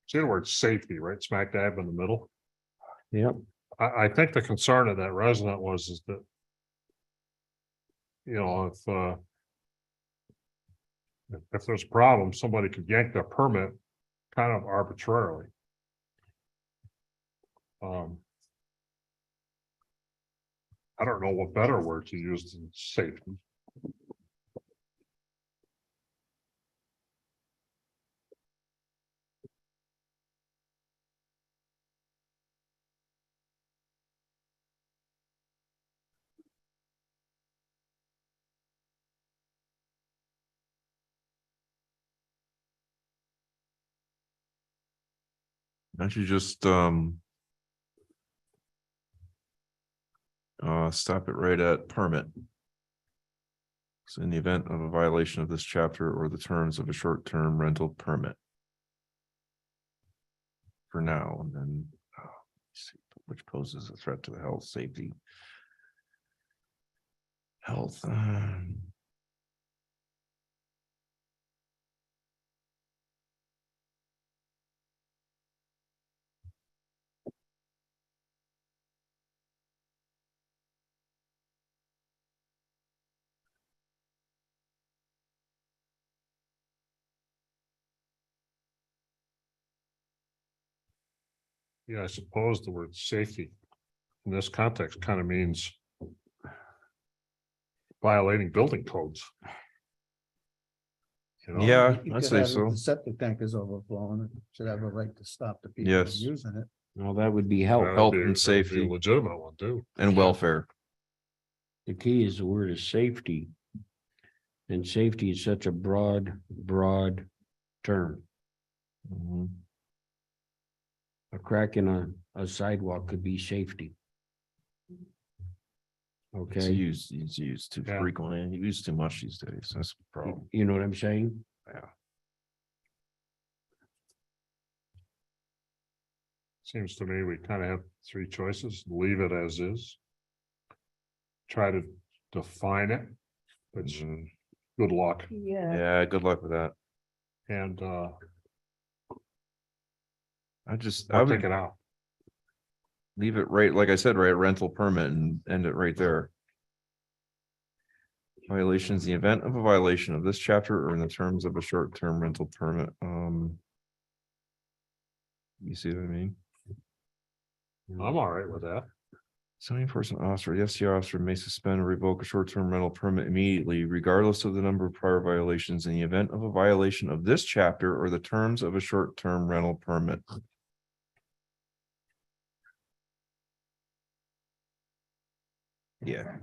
See the word safety, right? Smack dab in the middle. Yep. I think the concern of that resident is that, you know, if there's a problem, somebody could yank their permit kind of arbitrarily. I don't know what better word to use than safety. Why don't you just stop it right at permit. So in the event of a violation of this chapter or the terms of a short-term rental permit. For now, and then let's see, which poses a threat to the health, safety. Health. Yeah, I suppose the word safety in this context kind of means violating building codes. You know? Yeah, You I'd could say have- so. The septic tank is overflowing, it should have a right to stop the people from Yes. using it. Well, that would be health. That'd Health be- and that'd be a safety. legitimate one too. And welfare. The key is the word is safety. And safety is such a broad term. Mhm. A crack in a sidewalk could be safety. It's Okay, used too Yeah. frequently, and you use too much these days, that's the problem. you know what I'm saying? Seems to me we kind of have 3 choices, leave it as is. Try to define it, which Mhm. good luck, Yeah, Yeah, good luck with that. and I I'll would take it out. leave it right, like I said, right, rental permit and end it right there. Violations, the event of a violation of this chapter or in the terms of a short-term rental permit, you see what I mean? I'm all right with that. Zoning enforcement officer, the SC officer may suspend or revoke a short-term rental permit immediately, regardless of the number of prior violations in the event of a violation of this chapter or the terms of a short-term rental permit. Yeah.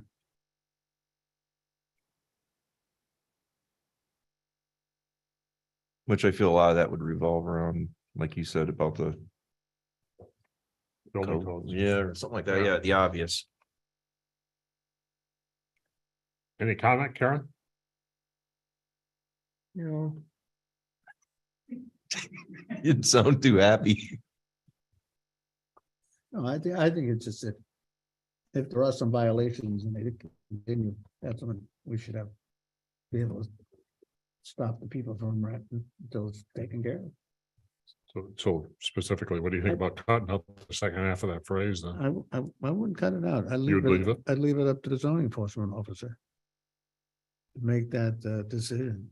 Which I feel a lot of that would revolve around, like you said, about the Building code. codes. Yeah, or something like that. Yeah. Yeah, the obvious. Any comment, Karen? no, You didn't sound too happy. No, I think it's just if there are some violations and they continue, that's when we should have. Be able to stop the people from renting until it's taken care of. So specifically, what do you think about cutting out the second half of that phrase then? I wouldn't cut it out. You'd leave it? I'd leave it up to the zoning enforcement officer. To make that decision.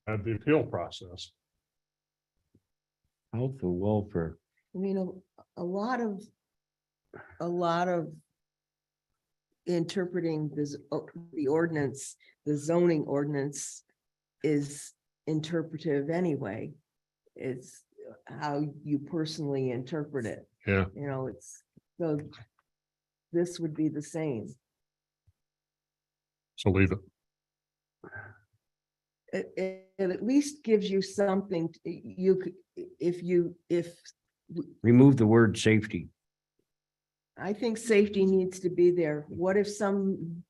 And the appeal process. Health and welfare. I mean, a lot of interpreting this, the ordinance, the zoning ordinance is interpretive anyway. It's how you personally interpret it. Yeah. You know, it's, so this would be the same. So leave it. It at least gives you something, you could, if Remove the word safety. I think safety needs to be there. What if some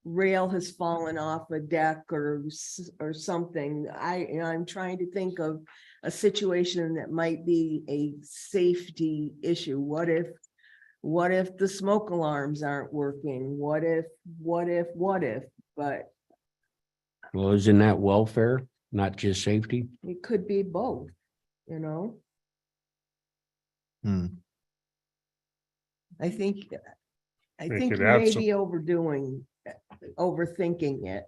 rail has fallen off a deck or something. I'm trying to think of a situation that might be a safety issue. What if the smoke alarms aren't working? What if, but Well, isn't that welfare, not just safety? it could be both, you know? Hmm. I think They you could add may some- be overthinking it.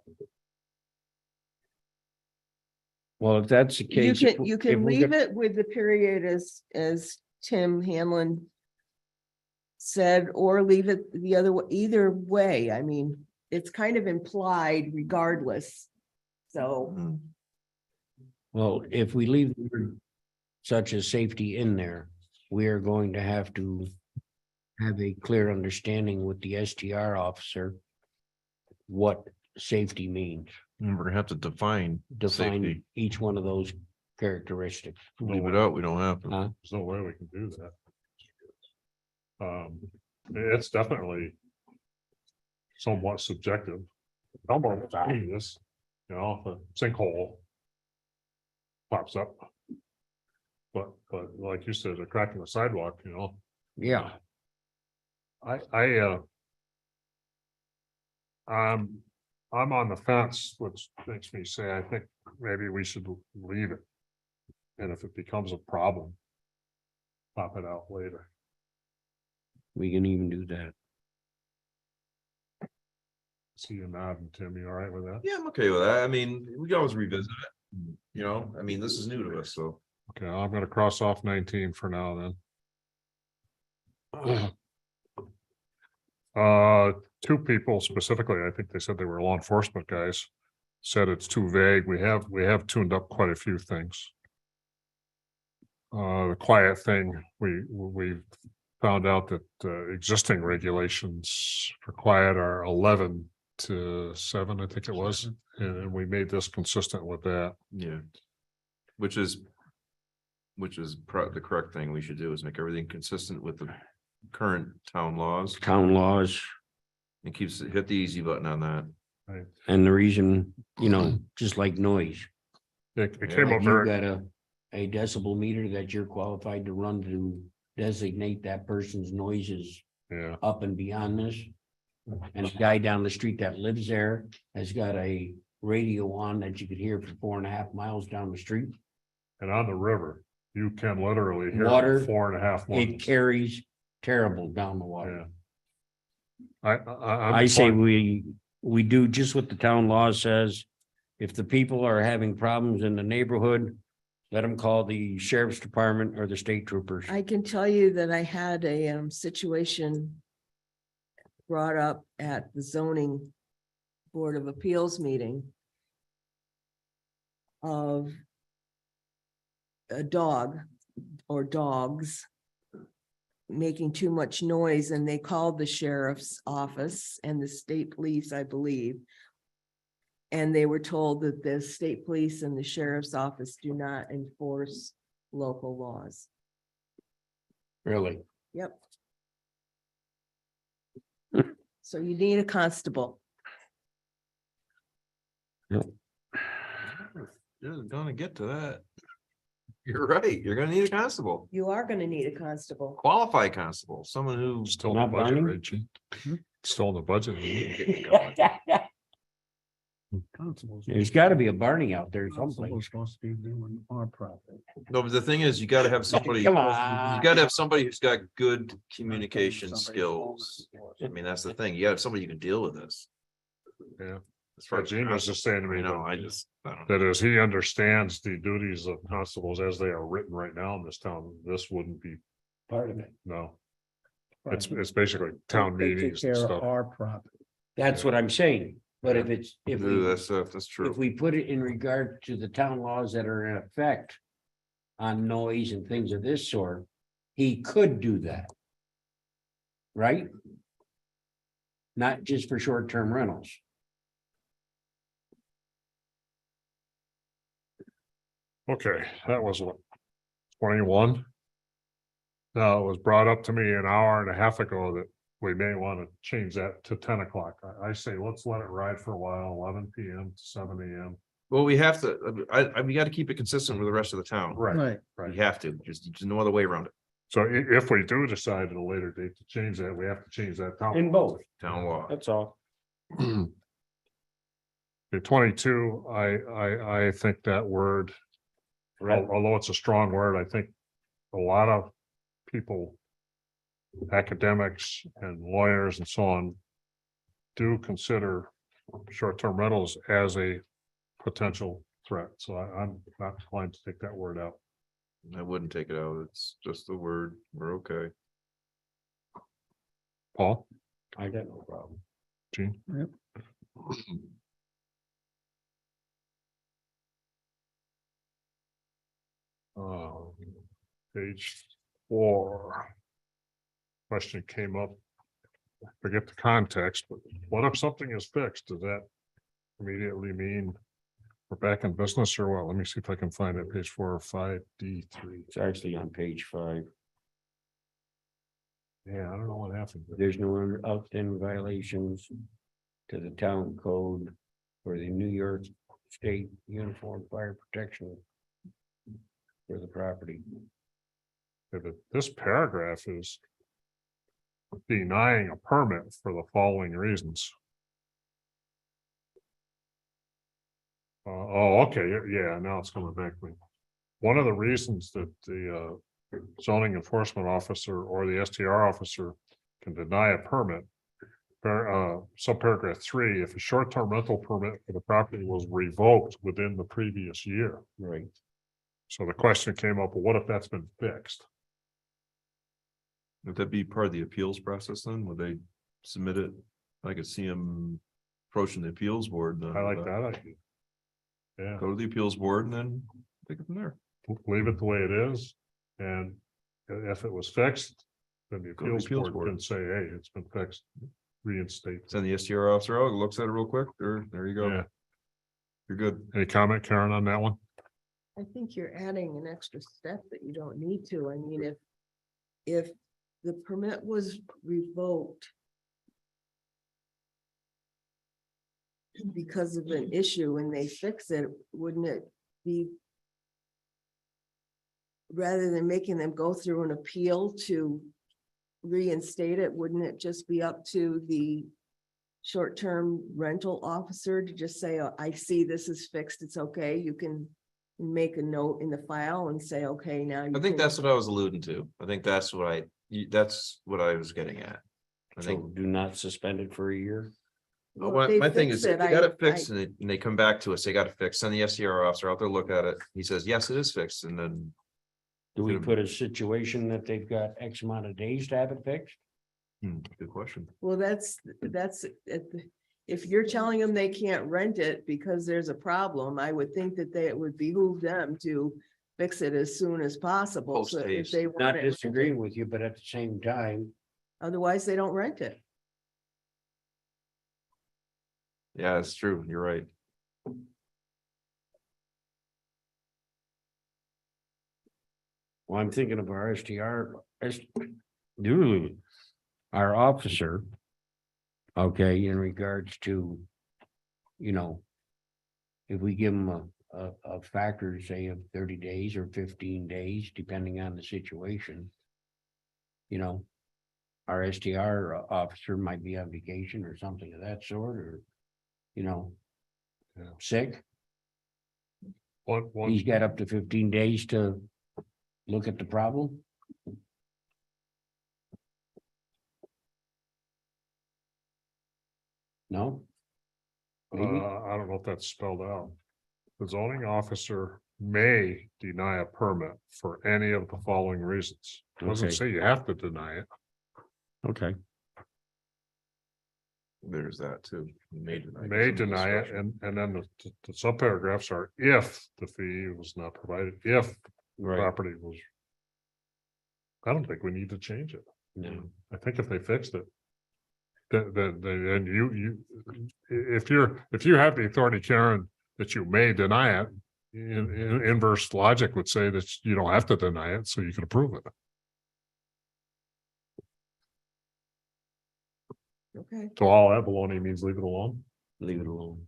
Well, if that's the You case. can, you can leave it with the period as Tim Hanlon said, or leave it the other way, either way. I mean, it's kind of implied regardless. So, Hmm. Well, if we leave the word such as safety in there, we are going to have to have a clear understanding with the STR officer what safety means, And we're gonna have to define define safety. each one of those characteristics. Leave it out, we don't have to. Huh? There's no way we can do that. It's definitely somewhat subjective. Almost obvious, you know, if a sinkhole pops up. But like you said, a crack in the sidewalk, you know, Yeah, I'm on the fence, which makes me say, I think maybe we should leave it. And if it becomes a problem, pop it out later. we can even do that. See you nodding, Tim, you all right with that? Yeah, I'm okay with that. I mean, we can always revisit it. You know, I mean, this is new to us, so. Okay, I'm gonna cross off 19 for now then. Two people specifically, I think they said they were law enforcement guys, said it's too vague. We have tuned up quite a few things. The quiet thing, we found out that existing regulations for quiet are 11 to 7, I think it was, and we made this consistent with that. Yeah. Which is the correct thing we should do is make everything consistent with the current town laws Town laws, and hit the easy button on that. and the reason, you know, just like noise. It Yeah, came Like up you very, got a decibel meter that you're qualified to run to designate that person's noises yeah, up and beyond this. And the guy down the street that lives there has got a radio on that you could hear for 4.5 miles down the street. and on the river, you can literally hear Water, 4.5 It miles. carries terrible down the water. Yeah. I'm I say fine. we do just what the town law says. If the people are having problems in the neighborhood, let them call the sheriff's department or the state troopers. I can tell you that I had a situation brought up at the zoning board of appeals meeting of a dog or dogs making too much noise, and they called the sheriff's office and the state police, I believe. And they were told that the state police and the sheriff's office do not enforce local laws. Really? Yep. So you need a constable. You're gonna get to that. You're right. You're gonna need a constable, You are gonna need a constable. qualified constable, someone who. Still in the Not budget, burning? right, Gene? Still in the budget. Constables. There's gotta be a Barney out there Constables someplace. supposed to be doing our property. No, but the thing is, you gotta have somebody. Come You on. gotta have somebody who's got good communication skills. I mean, that's the thing. You gotta have somebody who can deal with this. Yeah. As far But as Gene was just saying to me, you know, I that just, I don't know. that is, he understands the duties of constables as they are written right now in this town. This wouldn't be, Part of it. no. It's basically town They take meetings and care of stuff. our property. That's what I'm saying. But if it's, Ooh, that's true. if we put it in regard to the town laws that are in effect on noise and things of this sort, he could do that. Right? Not just for short-term rentals. Okay, that was what, 21? Now, it was brought up to me an hour and a half ago that we may want to change that to 10 o'clock. I say, let's let it ride for a while, 11 PM to 7 AM. Well, we have to, we got to keep it consistent with the rest of the town. Right. We have to, just no other way around it. So if we do decide at a later date to change that, we have to change that. In both, Town law. that's all. The 22, I think that word, although it's a strong word, I think a lot of people, academics and lawyers and so on, do consider short-term rentals as a potential threat. So I'm not inclined to take that word out. I wouldn't take it out. It's just the word. We're okay. Paul, I got no problem. Gene? Yep. Page 4. Question came up. Forget the context, but what if something is fixed? Does that immediately mean we're back in business or what? Let me see if I can find it. Page 4 or 5D3. It's actually on page 5. Yeah, I don't know what happened. There's no outstanding violations to the town code for the New York State Uniform Fire Protection for the property. Yeah, but this paragraph is denying a permit for the following reasons. Okay, yeah, now it's coming back to me. One of the reasons that the zoning enforcement officer or the STR officer can deny a permit, subparagraph 3, if a short-term rental permit for the property was revoked within the previous year. Right. So the question came up, well, what if that's been fixed? Would that be part of the appeals process then? Would they submit it? I could see them approaching the appeals board. Then, I like that idea. Yeah, Go to the appeals board and then take it from there. leave it the way it is, and if it was fixed, then the Go to the appeals appeals board board. can say, hey, it's been fixed. Reinstate. Send the STR officer out, looks at it real quick. There you go. Yeah. You're good. Any comment, Karen, on that one? I think you're adding an extra step that you don't need to. I mean, if the permit was revoked because of an issue and they fix it, wouldn't it be rather than making them go through an appeal to reinstate it, wouldn't it just be up to the short-term rental officer to just say, oh, I see this is fixed, it's okay, you can make a note in the file and say, okay, now. I think that's what I was alluding to. I think that's what that's what I was getting at. I think. So do not suspend it for a year. My thing is, they got it fixed and they come back to us, they got it fixed, send the SCR officer out there, look at it, he says, yes, it is fixed, and then. Do we put a situation that they've got X amount of days to have it fixed? Good question. Well, if you're telling them they can't rent it because there's a problem, I would think that it would behoove them to fix it as soon as possible. So if Post-haste. they want Not it, disagreeing with you, but at the same time, otherwise they don't rent it. Yeah, it's true, you're right. well, I'm thinking of our our officer. Okay, in regards to, if we give them a factor, say of 30 days or 15 days, depending on the situation. Our STR officer might be on vacation or something of that sort, or, sick. He's got up to 15 days to look at the problem. No? Maybe? I don't know if that's spelled out. The zoning officer may deny a permit for any of the following reasons. It doesn't Okay. say you have to deny it. Okay. There's that too. May deny it, and then the subparagraphs are if the fee was not provided, if the Right. property was. I don't think we need to change it. No. I think if they fixed it. Then you, if you have the authority, Karen, that you may deny it. In inverse logic would say that you don't have to deny it, so you can approve it. Okay. So all that baloney means leave it alone. Leave it alone.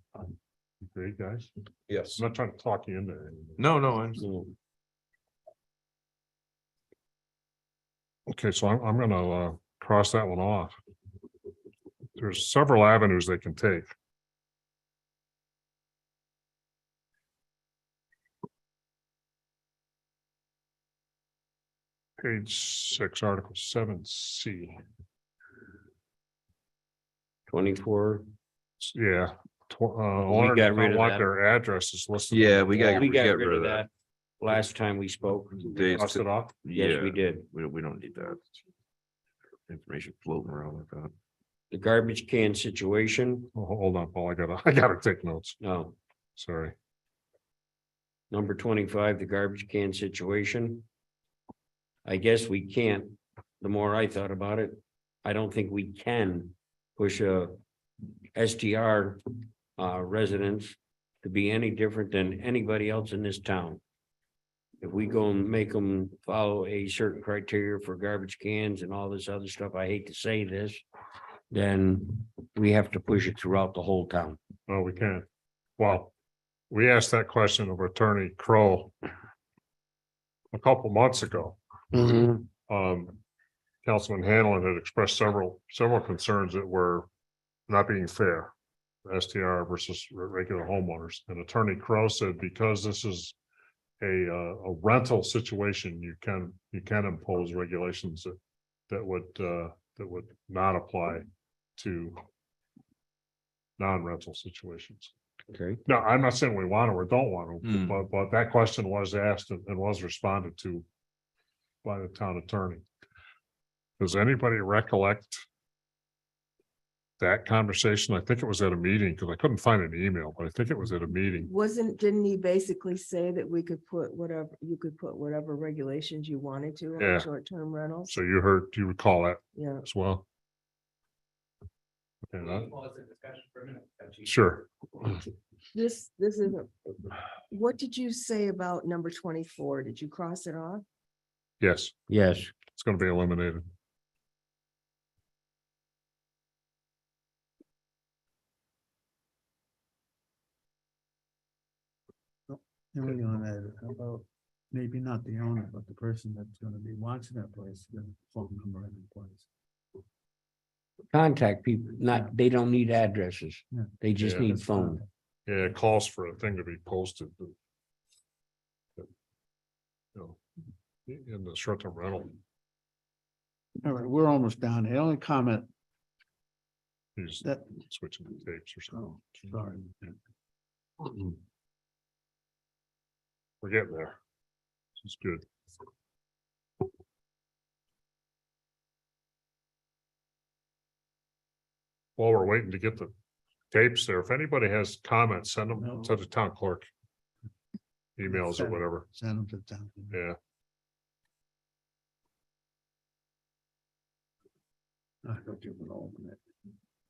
Great, guys. Yes. I'm not trying to talk you into anything. No, I'm. Okay, so I'm gonna cross that one off. There's several avenues they can take. Page 6, Article 7C. 24. Yeah. We got rid of want that. their addresses listed. Yeah, we got. We got get rid of that last time we spoke. They- Cross it off. Yes, we Yeah, did. we don't need that. Information floating around like that. The garbage can situation. Oh, hold on, Paul, I gotta take notes. No, Sorry. number 25, the garbage can situation. I guess we can't, the more I thought about it, I don't think we can push a STR residents to be any different than anybody else in this town. If we go and make them follow a certain criteria for garbage cans and all this other stuff, I hate to say this, then we have to push it throughout the whole town. No, we can't. Well, we asked that question of Attorney Crow a couple months ago. Councilman Hanlon had expressed several concerns that were not being fair. STR versus regular homeowners, and Attorney Crow said because this is a rental situation, you can impose regulations that would not apply to non-rental situations. Okay. No, I'm not saying we want to or don't want to, Hmm. but that question was asked and was responded to by the town attorney. Does anybody recollect that conversation? I think it was at a meeting, because I couldn't find an email, but I think it was at a meeting. Didn't he basically say that we could put whatever, you could put whatever regulations you wanted to Yeah. on short-term rentals? So you recall that Yeah. as well? Okay, Pause the discussion for a minute. sure. This isn't, what did you say about number 24? Did you cross it off? Yes, Yes, it's going to be eliminated. The only on that, about, maybe not the owner, but the person that's gonna be watching that place, the phone number in the place. contact people, not, they don't need addresses. Yeah. They just Yeah. need phone. Yeah, it calls for a thing to be posted. You know, in the short-term rental, All right, we're almost down. The only comment he's that, switching the tapes or something. oh, sorry. We're getting there. This is good. While we're waiting to get the tapes there, if anybody has comments, send them to the town clerk. Emails or whatever, Send them to the town. yeah. I thought you were gonna open it.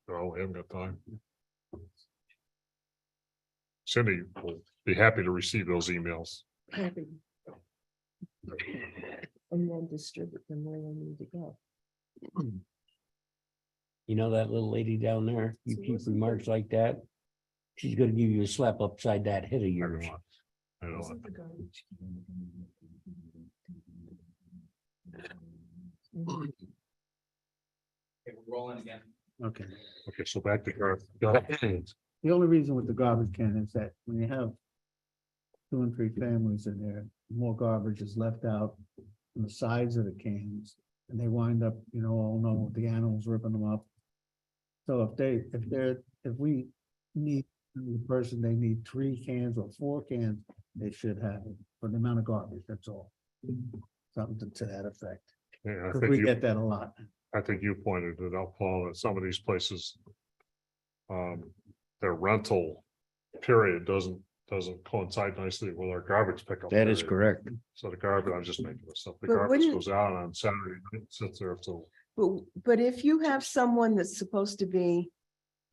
No, we haven't got time. Cindy will be happy to receive those emails. Happy. And then distribute them where they need to go. You know that little lady down there, you keep remarks like that, she's gonna give you a slap upside that head of yours. I know. Okay, we're rolling again. Okay. Okay, so back to Garth. Go ahead. The only reason with the garbage can is that when you have 2 and 3 families in there, more garbage is left out on the sides of the cans. And they wind up, all know the animals ripping them up. So if we need the person, they need 3 cans or 4 cans, they should have it for the amount of garbage, that's all. Something to that effect, Yeah, because we get that a lot. I think you pointed it out, Paul, that some of these places. Their rental period doesn't coincide nicely with our garbage pickup. That is period. correct. So the garbage, I'm just making this up, the But garbage wouldn't- goes out on Saturday, night, sits there till. But if you have someone that's supposed to be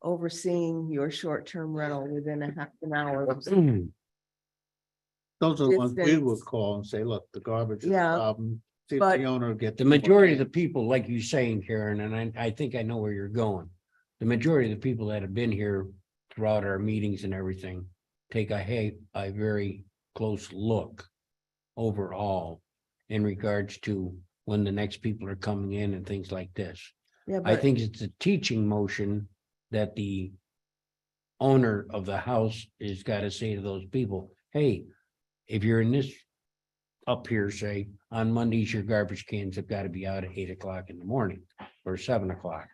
overseeing your short-term rental within a half an hour. Those are the ones we would Distance. call and say, look, the garbage is a Yeah, problem. See if but- the owner will get. The majority of the people, like you saying, Karen, and I think I know where you're going. the majority of the people that have been here throughout our meetings and everything take a very close look overall in regards to when the next people are coming in and things like this. Yeah, I but think it's a teaching motion that the owner of the house is got to say to those people, hey, if you're in this up here, say, on Mondays, your garbage cans have got to be out at 8 o'clock in the morning or 7 o'clock.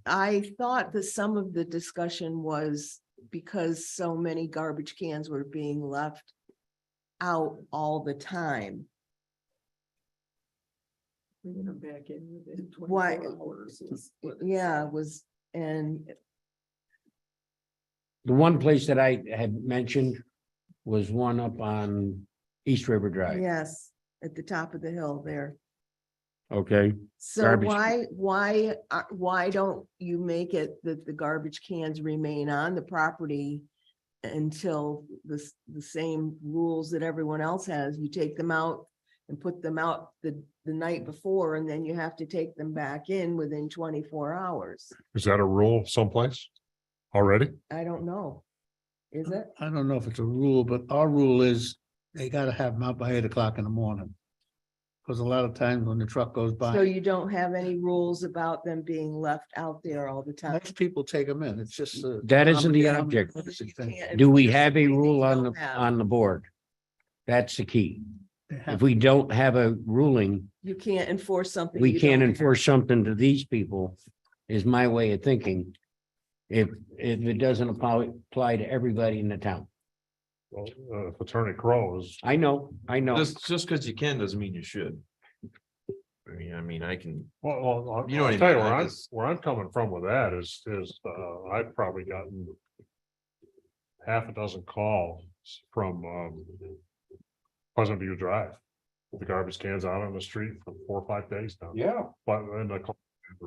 I thought that some of the discussion was because so many garbage cans were being left out all the time. Bringing them back in within Why- 24 hours is. Yeah, it was, and The one place that I had mentioned was one up on East River Drive. yes, at the top of the hill there. Okay, So Garbage. why don't you make it that the garbage cans remain on the property until the same rules that everyone else has? You take them out and put them out the night before, and then you have to take them back in within 24 hours. Is that a rule someplace already? I don't know. Is it? I don't know if it's a rule, but our rule is they gotta have them out by 8 o'clock in the morning. Because a lot of times when the truck goes So by, you don't have any rules about them being left out there all the time? most people take them in. It's just. That isn't the common object. courtesy You thing. can't do we enforce have a something that rule you on don't the, have. on the board? That's the key. They have- If we don't have a ruling, You can't enforce something. we you can't don't have. enforce something to these people, is my way of thinking. If it doesn't apply to everybody in the town. Well, if Attorney Crowe is, I know. Just because you can doesn't mean you should. I mean, I can, well, You know what I I'll tell you mean, where I I'm, just- where I'm coming from with that is, I've probably gotten half a dozen calls from, Pleasant View Drive. The garbage cans out on the street for 4 or 5 days now. Yeah, But, and I call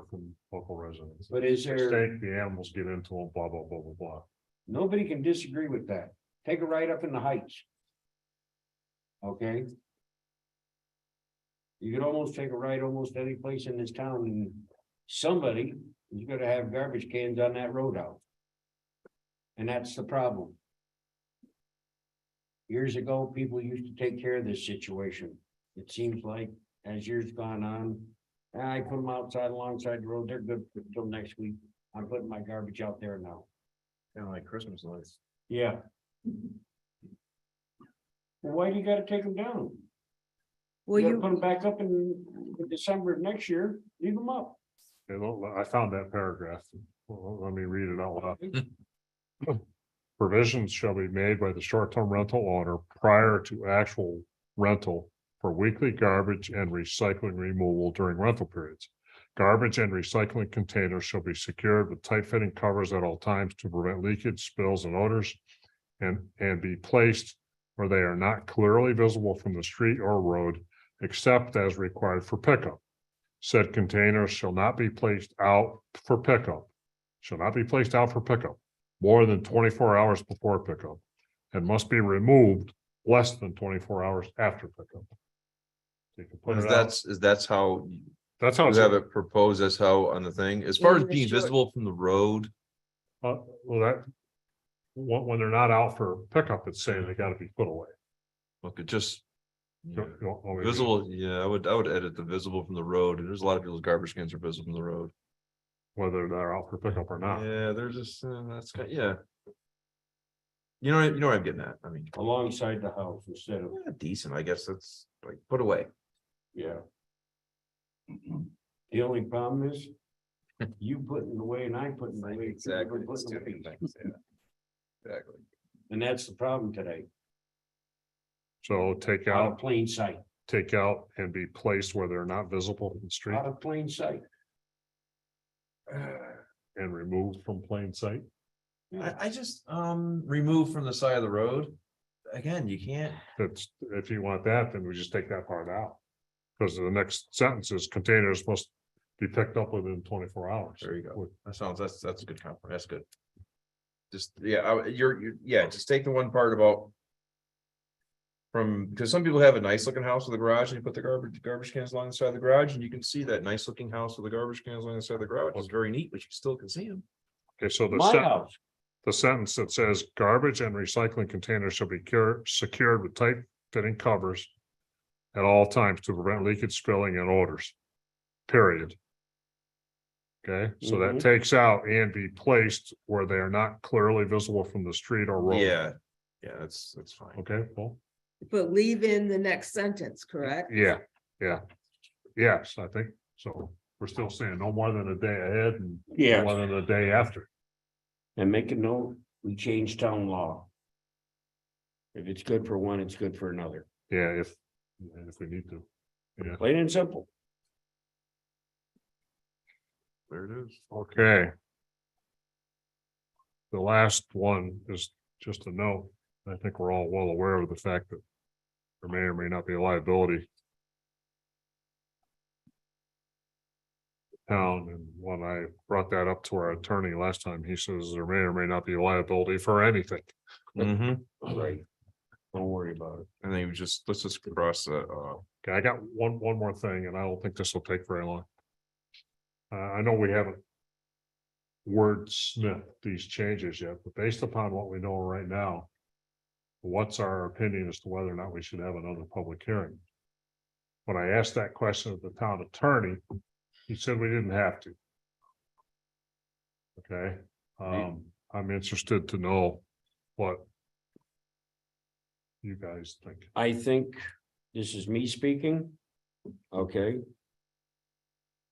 from local residents. but is there, Mistake, the animals get into them, blah, blah, blah, blah, blah. nobody can disagree with that. Take a ride up in the heights. Okay? You could almost take a ride almost any place in this town and somebody is gonna have garbage cans on that road out. And that's the problem. Years ago, people used to take care of this situation. It seems like as years gone on, I put them outside alongside the road, they're good until next week. I'm putting my garbage out there now. kind of like Christmas lights. Yeah. Well, why do you gotta take them down? Well, You gotta put them you, back up in December of next year, leave them up. You know, I found that paragraph. Well, let me read it out loud. Provisions shall be made by the short-term rental owner prior to actual rental for weekly garbage and recycling removal during rental periods. Garbage and recycling containers shall be secured with tight-fitting covers at all times to prevent leakage, spills, and odors, and be placed where they are not clearly visible from the street or road, except as required for pickup. Said containers shall not be placed out for pickup. Shall not be placed out for pickup more than 24 hours before pickup, and must be removed less than 24 hours after pickup. You can put it out. That's how That's how you it's, have it proposed, as how on the thing, as far as In the being short- visible from the road. well, that, when they're not out for pickup, it's saying they gotta be put away. Look, it just. You don't want me to- Visible, yeah, I would edit the visible from the road, and there's a lot of people's garbage cans are visible from the road. Whether they're out for pickup or not. Yeah, they're just, that's kind, yeah. You know what I'm getting at, I mean, Alongside the house instead of, yeah, decent, I guess, that's like, put away. yeah. The only problem is you putting it away and I putting it away. Exactly. people are it's putting two away. things, yeah. Exactly. And that's the problem today, So take out of out, plain sight, and be placed where they're not visible from the street out of plain sight. and removed from plain sight. I just, remove from the side of the road. Again, you can't, That's, if you want that, then we just take that part out. Because the next sentence is containers must be picked up within 24 hours. there you go, that's a good compliment, that's good. Just, yeah, you're, yeah, just take the one part about. because some people have a nice looking house with a garage and you put the garbage cans along the side of the garage and you can see that nice looking house with the garbage cans along the side of the garage. It's very neat, but you still can see them. Okay, so My house, the sentence that says garbage and recycling containers shall be secured with tight fitting covers at all times to prevent leakage, spilling and odors. Period. Okay, so that Mhm. takes out and be placed where they are not clearly visible from the street or road. Yeah, that's fine. Okay, well, But leave in the next sentence, correct? yeah, yes, I think so. We're still saying no more than a day ahead and no yeah, more than a day after. and make a note, we changed town law. If it's good for one, it's good for another, Yeah, if we need to. Yeah, plain and simple. There it is. okay. The last one is just a note. I think we're all well aware of the fact that there may or may not be a liability. Town, and when I brought that up to our attorney last time, he says there may or may not be a liability for anything. Mhm. Right. Don't worry about it. And then let's just cross that, Okay, I got one more thing, and I don't think this will take very long. I know we haven't wordsmith these changes yet, but based upon what we know right now, what's our opinion as to whether or not we should have another public hearing? When I asked that question of the town attorney, he said we didn't have to. Okay, I'm interested to know what you guys think. I think this is me speaking. Okay.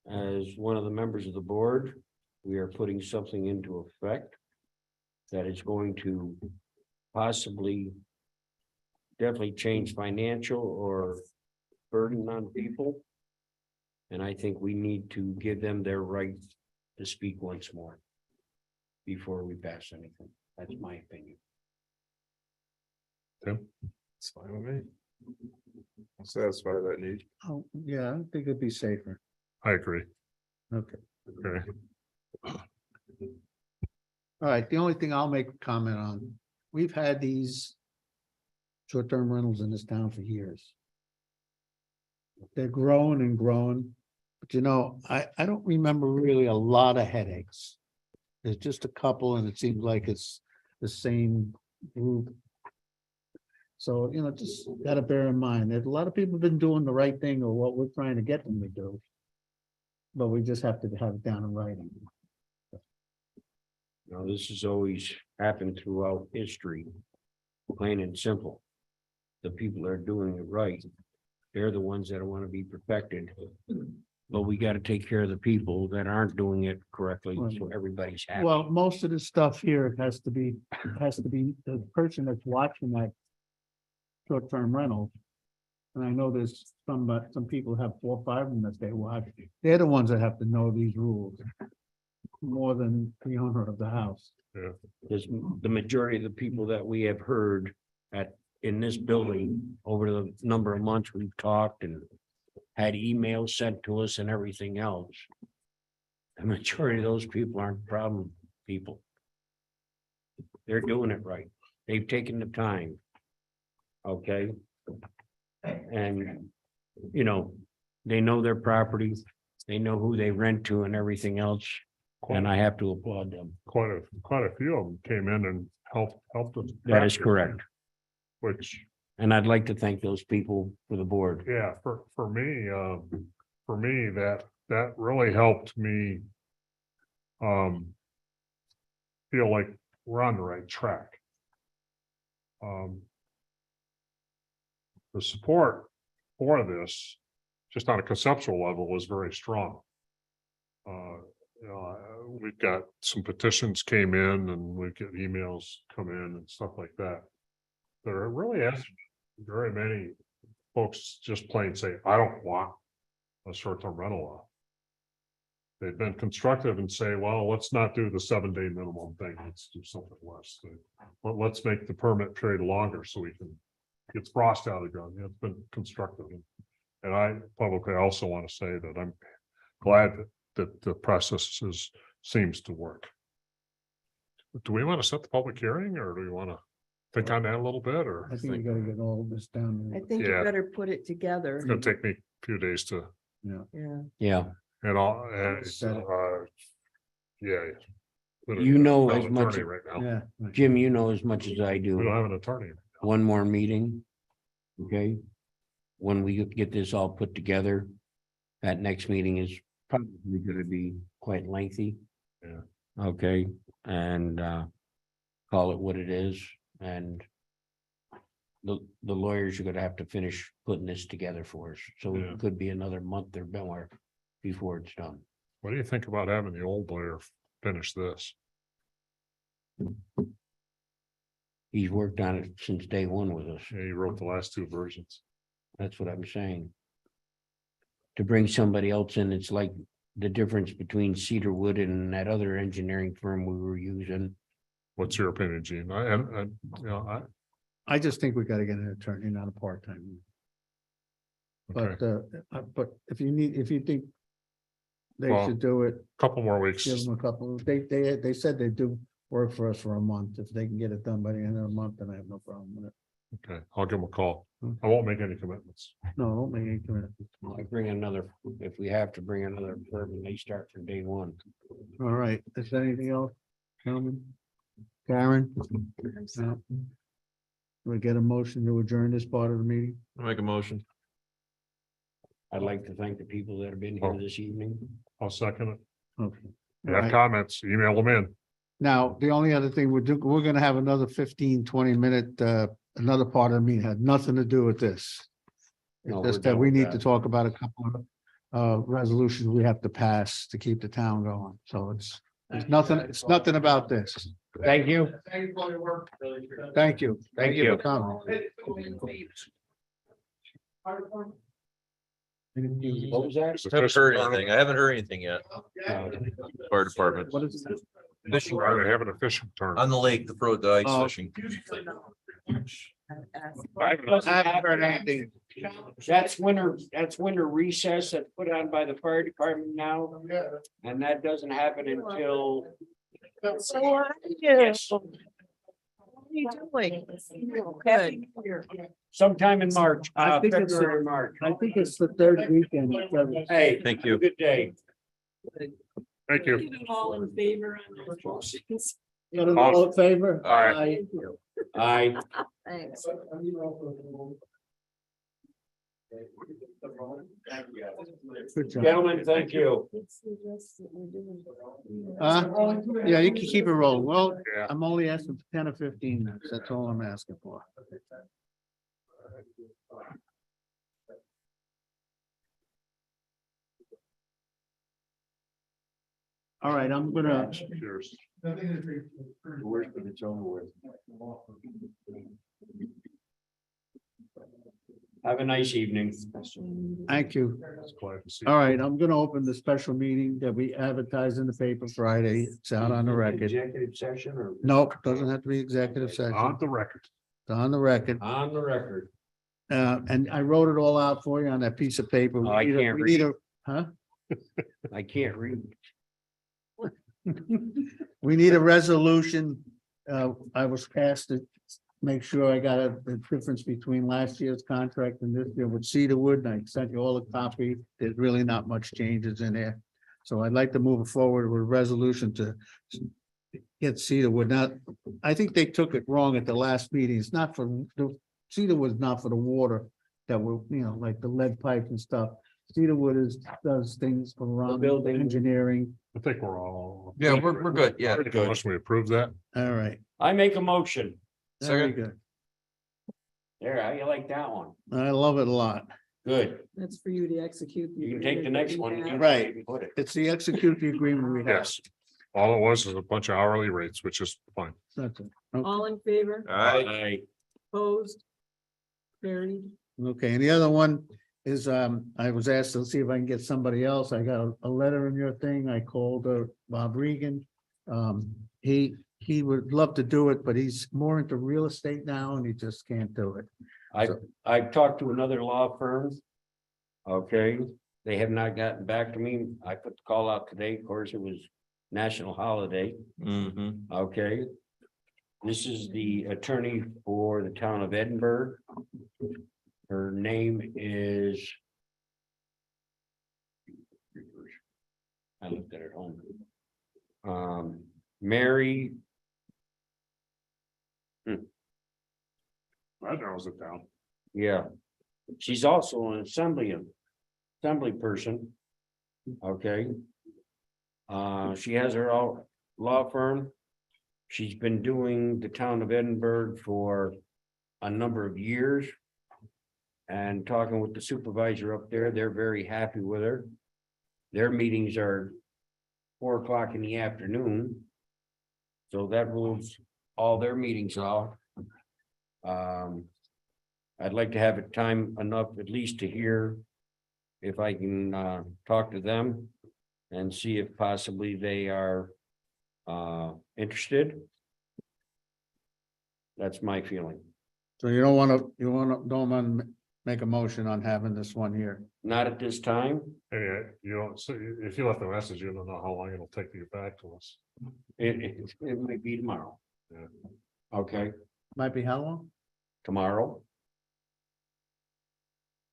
As one of the members of the board, we are putting something into effect. That is going to possibly. Definitely change financial or burden on people. And I think we need to give them their right to speak once more. Before we pass anything. That's my opinion. Tim? it's fine with me. I'll satisfy that need. Oh, yeah, I think it'd be safer. I agree. Okay. Okay, All right, the only thing I'll make a comment on, we've had these short-term rentals in this town for years. They're growing and growing, but I don't remember really a lot of headaches. There's just a couple and it seems like it's the same group. So, just gotta bear in mind that a lot of people have been doing the right thing or what we're trying to get them to do. But we just have to have it down in writing. Now, this has always happened throughout history. Plain and simple. The people that are doing it right, they're the ones that want to be protected. But we got to take care of the people that aren't doing it correctly, so everybody's happy. Well, most of the stuff here has to be the person that's watching that short-term rental. And I know there's some people have 4 or 5 of them that they watch. They're the ones that have to know these rules more than the owner of the house. Because the majority of the people that we have heard in this building over the number of months we've talked and had emails sent to us and everything else. The majority of those people aren't problem people. They're doing it right. They've taken the time. Okay. And, they know their property, they know who they rent to and everything else. And I have to applaud them. quite a few of them came in and helped us. That is correct. Which, And I'd like to thank those people for the board. yeah, for me, that really helped me. Feel like we're on the right track. The support for this, just on a conceptual level, was very strong. We've got some petitions came in and we get emails come in and stuff like that. There really hasn't been very many folks just plain say, I don't want a short-term rental law. They've been constructive and say, well, let's not do the 7-day minimum thing. Let's do something less. But let's make the permit period longer so we can get frost out of the ground. It's been constructive. And I publicly also want to say that I'm glad that the process seems to work. Do we want to set the public hearing or do we want to? think on that a little bit, or I think we gotta get all this down. I think you Yeah. better put it together. it's gonna take me a few days to, Yeah. Yeah. Yeah, and all, Set it. yeah. You know Not as an much- attorney right now. Yeah. right. Jim, you know as much as I We don't do. have an attorney. One more meeting. Okay? When we get this all put together, that next meeting is probably gonna be quite lengthy. Yeah. Okay, and call it what it is, and the lawyers are gonna have to finish putting this together for us, so Yeah. it could be another month or more before it's done. What do you think about having the old lawyer finish this? He's worked on it since day one with us. Yeah, he wrote the last two versions. That's what I'm saying. To bring somebody else in, it's like the difference between Cedarwood and that other engineering firm we were using. What's your opinion, Gene? You know, I just think we gotta get an attorney, not a part-time. okay, But if you think they Well, should do it, couple more weeks. give them a couple, they said they do work for us for a month. If they can get it done by the end of the month, then I have no problem with it. Okay, I'll give him a call. Hmm. I won't make any commitments. No, don't make any commitment. I bring another, if we have to bring another firm, and they start from day one. All right, is there anything else, gentlemen? Karen? No. We get a motion to adjourn this part of the meeting? I'll make a motion. I'd like to thank the people that have been here this evening. I'll second it. Okay. If you All have right. comments, email them in. Now, the only other thing we're gonna have another 15-20 minute, another part of the meeting had nothing to do with this. No, It's we're just that done we with need to that. talk about a couple of resolutions we have to pass to keep the town going. So it's nothing about this. Thank you. Thank you for your work. Thank you. Thank for you. coming. What was that? It's a Haven't fishing heard tournament. anything. I haven't heard anything yet. Fire department. What is it? Fishing They're tournament having a fishing on tournament. the lake, the pro, the ice Oh. fishing. I haven't heard anything. That's winter recess that's put on by the fire department now. And that doesn't happen until. So what are you doing? Good. Sometime in March, I think it's- February, March. I think it's the third weekend. Hey. Thank you. Good day. Thank you. All in favor on those motions? All in favor? All right. Aye. Thanks. Good job. Gentlemen, thank you. Yeah, you can keep it rolling. Well, Yeah. I'm only asking for 10 or 15 minutes. That's all I'm asking for. All right, I'm gonna. Cheers. Have a nice evening. Thank you. It's glad to see. All right, I'm gonna open the special meeting that we advertised in the paper Friday. It's out on the record. Executive session or? Nope, doesn't have to be executive On session. the record. It's on the record. On the record. And I wrote it all out for you on that piece of paper. We Oh, I need a- can't we need a- Huh? I can't read. We need a resolution. I was asked to make sure I got the difference between last year's contract and this year with Cedarwood, and I sent you all a copy. There's really not much changes in there. So I'd like to move forward with a resolution to get Cedarwood. Now, I think they took it wrong at the last meeting. It's not for, the Cedarwood's not for the water that were, like the lead pipe and stuff. Cedarwood does things for around building. engineering. I think we're all. Yeah, we're good. Yeah. I think unless we approve that. All right, I make a motion. very Second. good. There, how you like that one? I love it a lot. Good. That's for you to execute. You can take the next one. and Right. put it. It's the execute the agreement we have. Yes. All it was is a bunch of hourly rates, which is fine. That's it. All in favor, All right. Aye. opposed? Carried. Okay, and the other one is, I was asked to see if I can get somebody else. I got a letter in your thing. I called Bob Regan. He would love to do it, but he's more into real estate now and he just can't do it. I've talked to another law firm. Okay, they have not gotten back to me. I put the call out today. Of course, it was national holiday. Mm-hmm. Okay. This is the attorney for the town of Edinburgh. Her name is. I looked at it at home. Mary, That narrows it down. yeah. She's also an assembly person. Okay. She has her own law firm. She's been doing the town of Edinburgh for a number of years. And talking with the supervisor up there, they're very happy with her. Their meetings are 4 o'clock in the afternoon. So that rules all their meetings off. I'd like to have it time enough at least to hear if I can talk to them and see if possibly they are interested. That's my feeling. So don't want to make a motion on having this one here. Not at this time. Anyway, you don't, so if you left a message, you don't know how long it'll take to get back to us. It might be tomorrow. Yeah. Okay, Might be how long? tomorrow.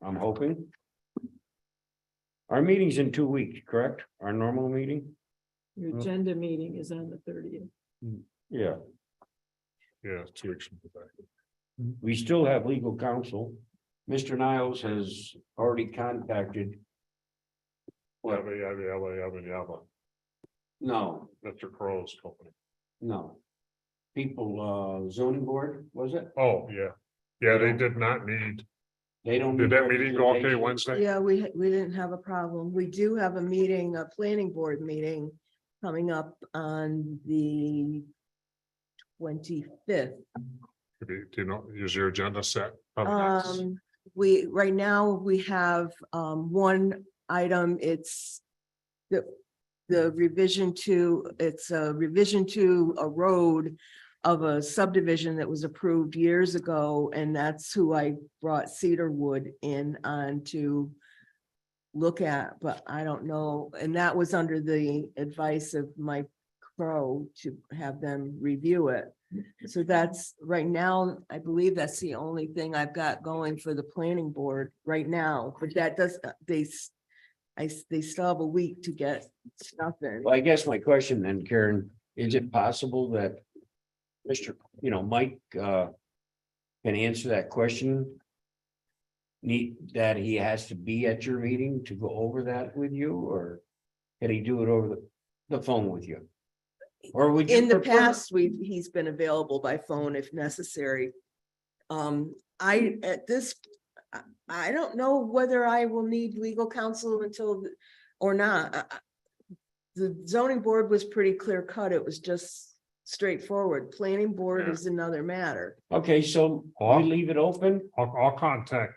I'm hoping. Our meeting's in 2 weeks, correct? Our normal meeting? Your agenda meeting is on the 30th. Yeah. Yeah, 2 weeks from today. We still have legal counsel. Mr. Niles has already contacted. Yabba, No, Mr. Crow's company. no. People, zoning board, was it? Oh, yeah. Yeah, they did not need, They don't. did need that meeting go okay representation. Wednesday? Yeah, we didn't have a problem. We do have a meeting, a planning board meeting coming up on the 25th. Do you know, is your agenda set? Probably not. Right now, we have one item, it's the revision to, it's a revision to a road of a subdivision that was approved years ago, and that's who I brought Cedarwood in on to look at, but I don't know, and that was under the advice of Mike Crow to have them review it. So that's, right now, I believe that's the only thing I've got going for the planning board right now, but that does, they still have a week to get stuff in. Well, I guess my question then, Karen, is it possible that Mr., Mike, can answer that question? That he has to be at your meeting to go over that with you, or can he do it over the phone with you? Or would you In the prefer- past, he's been available by phone if necessary. I don't know whether I will need legal counsel or not. The zoning board was pretty clear cut. It was just straightforward. Planning board Yeah. is another matter. Okay, so we leave it open. I'll contact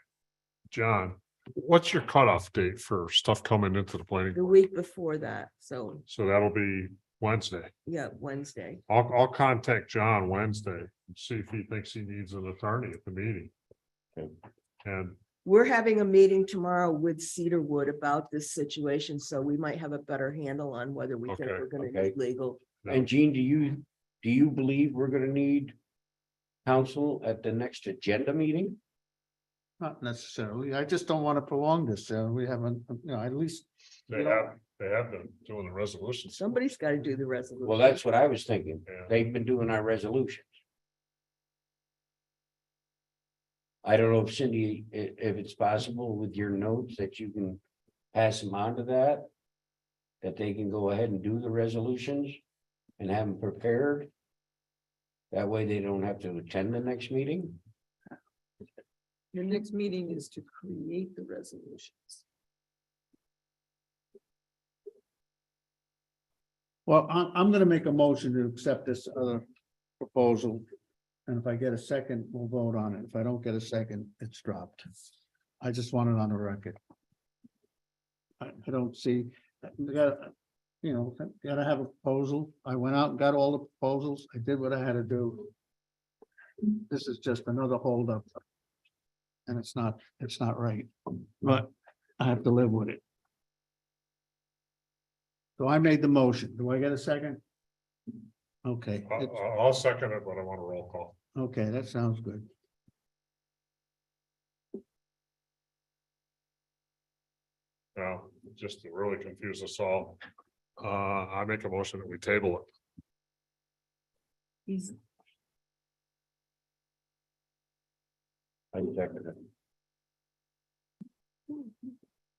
John. What's your cutoff date for stuff coming into the planning? The board? week before that, so So that'll be Wednesday. yeah, Wednesday. I'll contact John Wednesday and see if he thinks he needs an attorney at the meeting. Okay. And We're having a meeting tomorrow with Cedarwood about this situation, so we might have a better handle on whether we think Okay, we're gonna okay. need legal. And Jean, do you believe we're gonna need counsel at the next agenda meeting? Not necessarily. I just don't want to prolong this. We haven't, at least. they have been doing the resolutions. Somebody's gotta do the resolution. Well, that's what I was thinking. Yeah. They've been doing our resolutions. I don't know if Cindy, if it's possible with your notes that you can pass them on to that. That they can go ahead and do the resolutions and have them prepared. That way they don't have to attend the next meeting. Your next meeting is to create the resolutions. Well, I'm gonna make a motion to accept this other proposal. And if I get a second, we'll vote on it. If I don't get a second, it's dropped. I just want it on the record. I don't see, we gotta, gotta have a proposal. I went out and got all the proposals. I did what I had to do. This is just another holdup. And it's not right, but I have to live with it. So I made the motion. Do I get a second? Okay, I'll second it, but I want a roll call. okay, that sounds good. Yeah, just to really confuse us all. I make a motion that we table it. He's,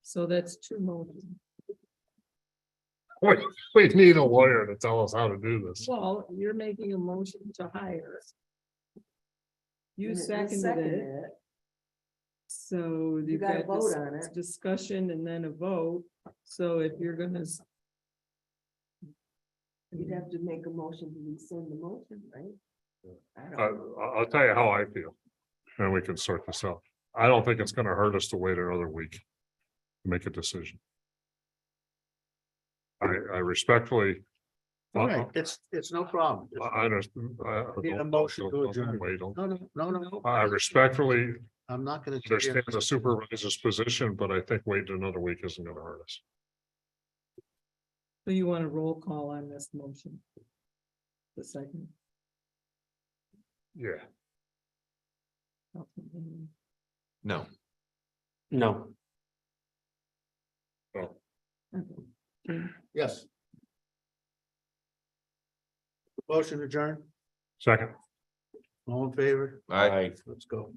so that's two motions. We need a lawyer to tell us how to do this. Well, you're making a motion to hire. You And seconded it, so you've gotta got vote on it. discussion and then a vote. So if you're gonna, You'd have to make a motion to rescind the motion, right? I don't know. I'll tell you how I feel. And we can sort this out. I don't think it's gonna hurt us to wait another week. To make a decision. I respectfully. All right, it's no problem. I understand. Need a motion to adjourn. Wait, No. I respectfully I'm not gonna. understand the supervisor's position, but I think waiting another week isn't gonna hurt us. so you want a roll call on this motion? The second. Yeah. No. No. Okay. Yes. Motion adjourned, Second. all in favor? I. Let's go.